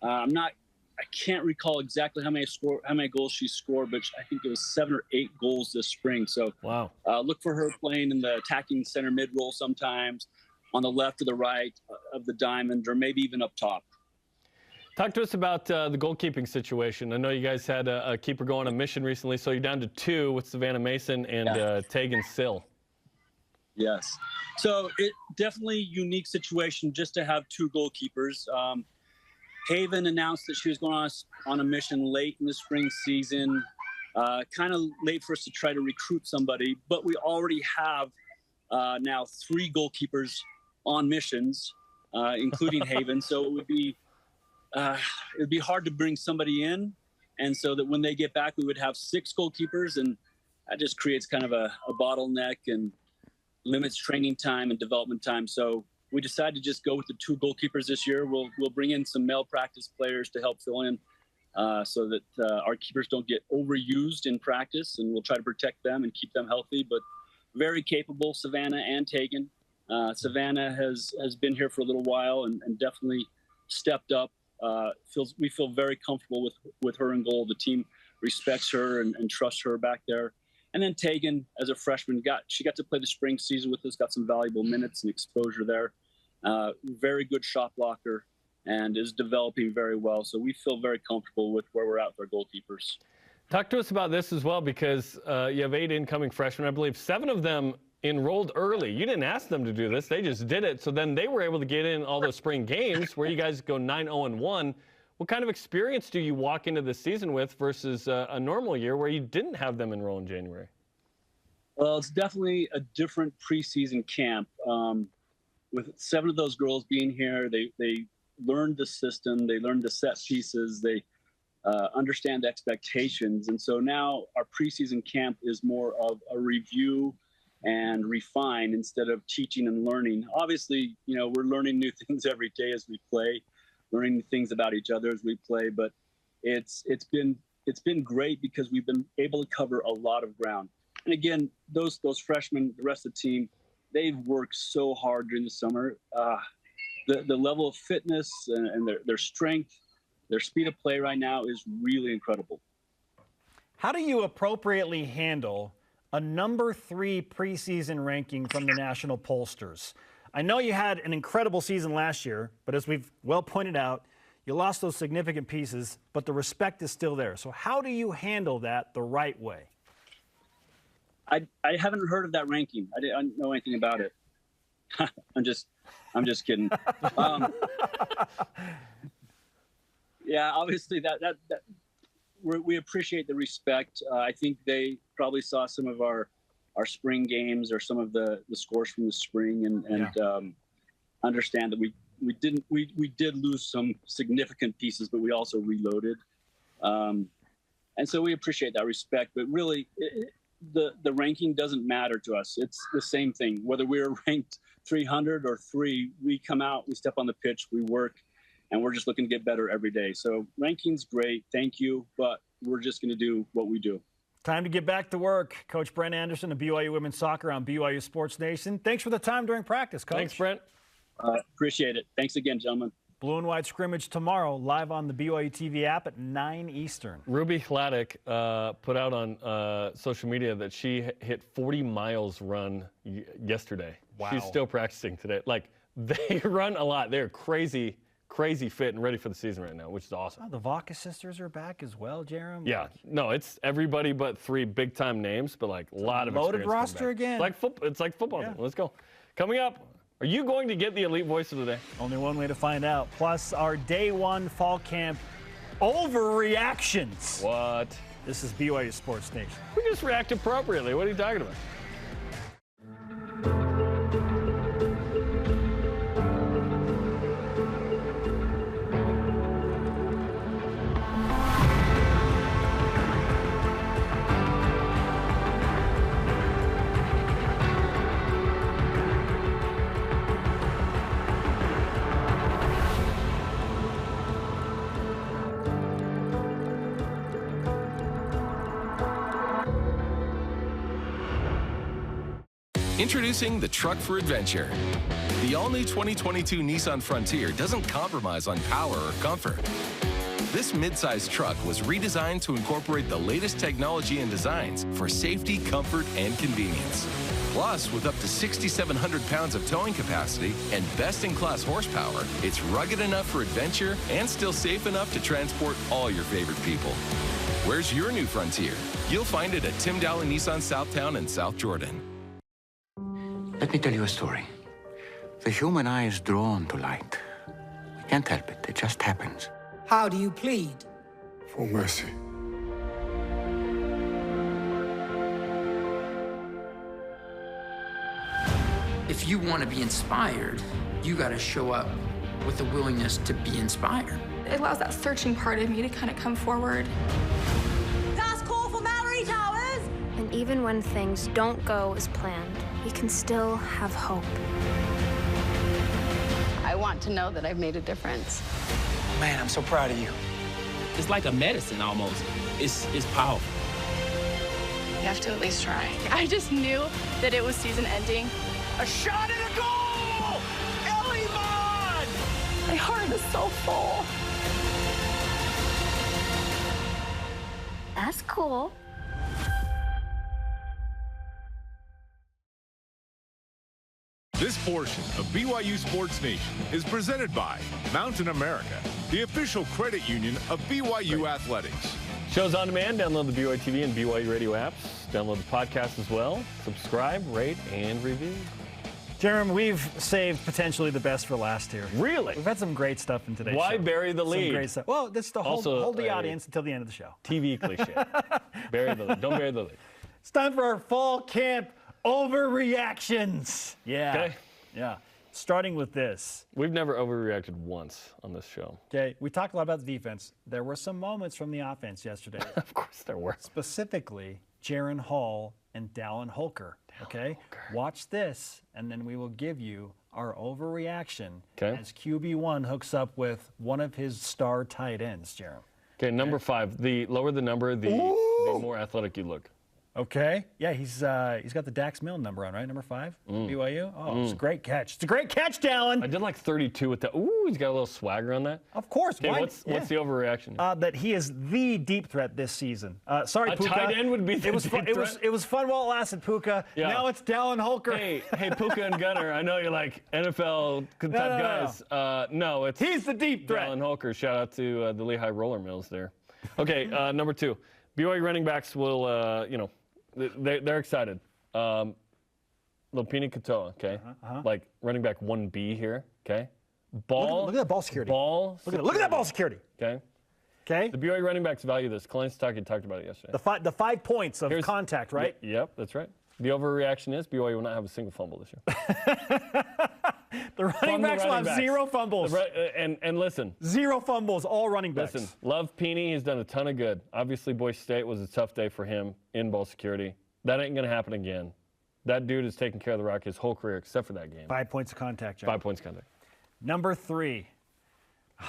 I can't recall exactly how many goals she scored, but I think it was 7 or 8 goals this spring. So wow. Look for her playing in the attacking center mid role sometimes, on the left or the right of the diamond, or maybe even up top. Talk to us about the goalkeeping situation. I know you guys had a keeper go on a mission recently, so you're down to 2 with Savannah Mason and Tegan Sill. Yes. So it definitely unique situation just to have 2 goalkeepers. Haven announced that she was going on a mission late in the spring season, kind of late for us to try to recruit somebody, but we already have now 3 goalkeepers on missions, including Haven. So it would be hard to bring somebody in, and so that when they get back, we would have 6 goalkeepers, and that just creates kind of a bottleneck and limits training time and development time. So we decided to just go with the 2 goalkeepers this year. We'll bring in some male practice players to help fill in so that our keepers don't get overused in practice, and we'll try to protect them and keep them healthy. But very capable, Savannah and Tegan. Savannah has been here for a little while and definitely stepped up. We feel very comfortable with her in goal. The team respects her and trusts her back there. And then Tegan, as a freshman, she got to play the spring season with us, got some valuable minutes and exposure there. Very good shot blocker and is developing very well. So we feel very comfortable with where we're at with our goalkeepers. Talk to us about this as well, because you have 8 incoming freshmen. I believe 7 of them enrolled early. You didn't ask them to do this. They just did it. So then they were able to get in all those spring games where you guys go 9-0-1. What kind of experience do you walk into this season with versus a normal year where you didn't have them enroll in January? Well, it's definitely a different preseason camp. With 7 of those girls being here, they learned the system, they learned the set pieces, they understand the expectations. And so now our preseason camp is more of a review and refine instead of teaching and learning. Obviously, we're learning new things every day as we play, learning things about each other as we play, but it's been great because we've been able to cover a lot of ground. And again, those freshmen, the rest of the team, they've worked so hard during the summer. The level of fitness and their strength, their speed of play right now is really incredible. How do you appropriately handle a number 3 preseason ranking from the national pollsters? I know you had an incredible season last year, but as we've well pointed out, you lost those significant pieces, but the respect is still there. So how do you handle that the right way? I haven't heard of that ranking. I didn't know anything about it. I'm just kidding. Yeah, obviously that we appreciate the respect. I think they probably saw some of our spring games or some of the scores from the spring and understand that we did lose some significant pieces, but we also reloaded. And so we appreciate that respect. But really, the ranking doesn't matter to us. It's the same thing. Whether we're ranked 300 or 3, we come out, we step on the pitch, we work, and we're just looking to get better every day. So ranking's great, thank you, but we're just going to do what we do. Time to get back to work. Coach Brent Anderson of BYU Women's Soccer on BYU Sports Nation. Thanks for the time during practice, Coach. Thanks, Brent. Appreciate it. Thanks again, gentlemen. Blue and White Scrimmage tomorrow, live on the BYU TV app at 9 Eastern. Ruby Hladek put out on social media that she hit 40 miles run yesterday. Wow. She's still practicing today. Like, they run a lot. They're crazy fit and ready for the season right now, which is awesome. Oh, the Vaca sisters are back as well, Jarom. Yeah. No, it's everybody but 3 big-time names, but, like, a lot of loaded experience roster again. It's like football. Yeah. Let's go. Coming up, are you going to get the elite voice of the day? Only one way to find out. Plus, our day 1 fall camp overreactions. What? This is BYU Sports Nation. We just react appropriately. What are you talking about? Introducing the truck for adventure. The all-new 2022 Nissan Frontier doesn't compromise on power or comfort. This midsize truck was redesigned to incorporate the latest technology and designs for safety, comfort, and convenience. Plus, with up to 6,700 pounds of towing capacity and best-in-class horsepower, it's rugged enough for adventure and still safe enough to transport all your favorite people. Where's your new Frontier? You'll find it at Tim Daley Nissan Southtown and South Jordan. Let me tell you a story. The human eye is drawn to light. We can't help it. It just happens. How do you plead? For mercy. If you want to be inspired, you got to show up with the willingness to be inspired. It allows that searching part of me to kind of come forward. Last call for Mallory Towers! And even when things don't go as planned, we can still have hope. I want to know that I've made a difference. Man, I'm so proud of you. It's like a medicine almost. It's powerful. You have to at least try. I just knew that it was season ending. A shot and a goal! Ellie Vaughn! My heart is so full. That's cool. This portion of BYU Sports Nation is presented by Mountain America, the official credit union of BYU Athletics. Shows on demand. Download the BYU TV and BYU radio apps. Download the podcast as well. Subscribe, rate, and review. Jarom, we've saved potentially the best for last here. Really? We've had some great stuff in today's show. Why bury the lead? Some great stuff. Well, that's to hold the audience until the end of the show. TV cliche. Bury the lead. Don't bury the lead. It's time for our fall camp overreactions. Yeah. Okay. Yeah. Starting with this. We've never overreacted once on this show. Okay. We talked a lot about the defense. There were some moments from the offense yesterday. Of course there were. Specifically, Jaren Hall and Dallin Holker. Okay? Watch this, and then we will give you our overreaction as QB1 hooks up with one of his star tight ends, Jarom. Okay, number 5. The lower the number, the more athletic you look. Okay. Yeah, he's got the Dax Milne number on, right? Number 5, BYU. Oh, it's a great catch. It's a great catch, Dallin. I did like 32 with that. Ooh, he's got a little swagger on that. Of course. Okay, what's the overreaction? That he is the deep threat this season. Sorry, a Puka. Tight end would be the deep threat? It was fun while it lasted, Puka. Yeah. Now it's Dallin Holker. Hey, Puka and Gunner, I know you're like NFL type guys. No, it's he's the deep threat. Dallin Holker. Shout out to the Lehigh Roller Mills there. Okay, number 2. BYU running backs will, they're excited. Lopini Katoa, okay? Like running back 1B here, okay? Look at that ball security. Look at that ball security. Okay. Okay. The BYU running backs value this. Kalani Sitake talked about it yesterday. The 5 points of contact, right? Yep, that's right. The overreaction is BYU will not have a single fumble this year. The running backs will have 0 fumbles. And listen. 0 fumbles, all running backs. Listen, love Peeney. He's done a ton of good. Obviously, Boise State was a tough day for him in ball security. That ain't going to happen again. That dude has taken care of the rock his whole career except for that game. 5 points of contact, John. 5 points of contact. Number 3.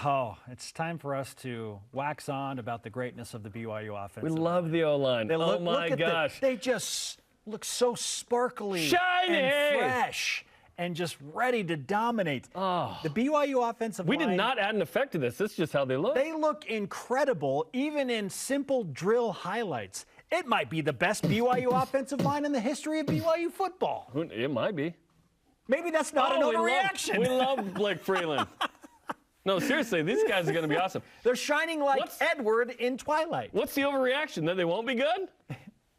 Oh, it's time for us to wax on about the greatness of the BYU offense. We love the O-line. Oh, my gosh. They just look so sparkly shiny and fresh and just ready to dominate. Oh. The BYU offensive line. We did not add an effect to this. This is just how they look. They look incredible, even in simple drill highlights. It might be the best BYU offensive line in the history of BYU football. It might be. Maybe that's not an overreaction. We love Blake Freeland. No, seriously, these guys are going to be awesome. They're shining like Edward in Twilight. What's the overreaction? That they won't be good?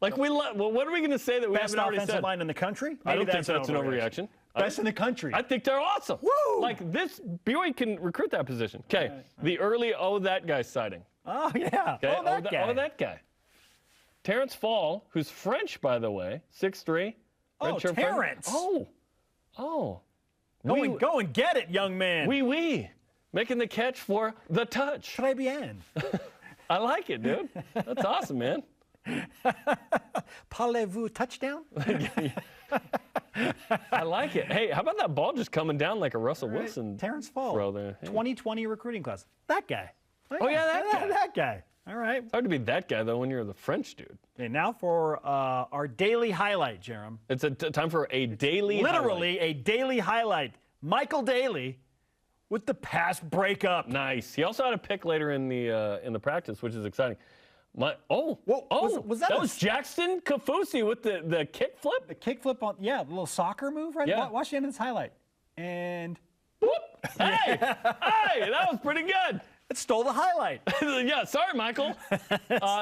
Like, what are we going to say that we haven't already said? Best offensive line in the country? I don't think that's an overreaction. Best in the country. I think they're awesome. Woo! Like, this, BYU can recruit that position. Okay, the early that guy sighting. Oh, yeah. Okay? That guy. Terrence Fall, who's French, by the way, 6'3". Oh, Terrence. Oh. Go and get it, young man. Oui. Making the catch for the touch. Très bien. I like it, dude. That's awesome, man. Parlez-vous touchdown? I like it. Hey, how about that ball just coming down like a Russell Wilson Terrence Fall. throw there? Hey. 2020 recruiting class. That guy. Oh, yeah, that guy. That guy. All right. It's hard to be that guy, though, when you're the French dude. Okay, now for our daily highlight, Jarom. It's time for a daily Literally a daily highlight. Michael Daley with the pass breakup. Nice. He also had a pick later in the practice, which is exciting. Was Jackson Kafusi with the kick flip? The kick flip on, the little soccer move, right? Yeah. Watch the end of this highlight. And whoop. Hey, that was pretty good. It stole the highlight. Yeah, sorry, Michael.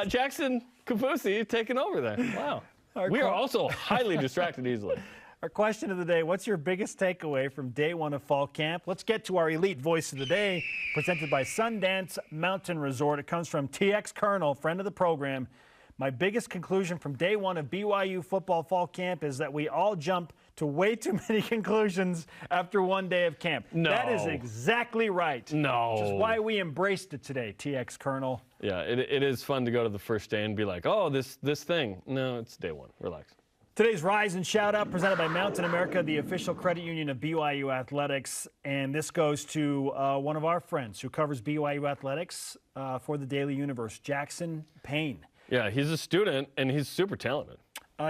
Jackson Kafusi taking over there. Wow. We are also highly distracted easily. Our question of the day, what's your biggest takeaway from day 1 of fall camp? Let's get to our elite voice of the day, presented by Sundance Mountain Resort. It comes from TX Colonel, friend of the program. My biggest conclusion from day 1 of BYU football fall camp is that we all jump to way too many conclusions after one day of camp. No. That is exactly right. No. Which is why we embraced it today, TX Colonel. Yeah, it is fun to go to the first day and be like, oh, this thing. No, it's day 1. Relax. Today's Rise and Shout Out presented by Mountain America, the official credit union of BYU Athletics. And this goes to one of our friends who covers BYU Athletics for the Daily Universe, Jackson Payne. Yeah, he's a student, and he's super talented.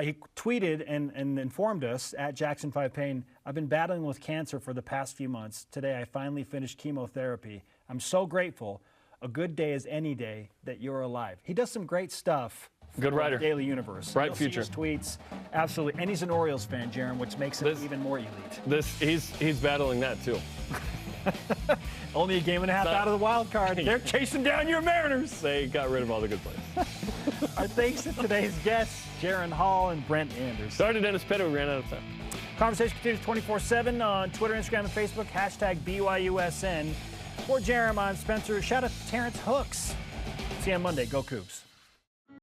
He tweeted and informed us at Jackson5Payne, I've been battling with cancer for the past few months. Today I finally finished chemotherapy. I'm so grateful. A good day is any day that you're alive. He does some great stuff. Good writer. Daily Universe. Bright future. See his tweets. Absolutely. And he's an Orioles fan, Jaron, which makes him even more elite. He's battling that, too. Only a game and a half out of the wild card. They're chasing down your Mariners. They got rid of all the good players. Our thanks to today's guests, Jaren Hall and Brent Anderson. Sorry to Dennis Pitta, we ran out of time. Conversation continues 24/7 on Twitter, Instagram, and Facebook. Hashtag BYUSN. For Jarom, I'm Spencer. Shout out to Terrence Hooks. See you on Monday. Go Cougs.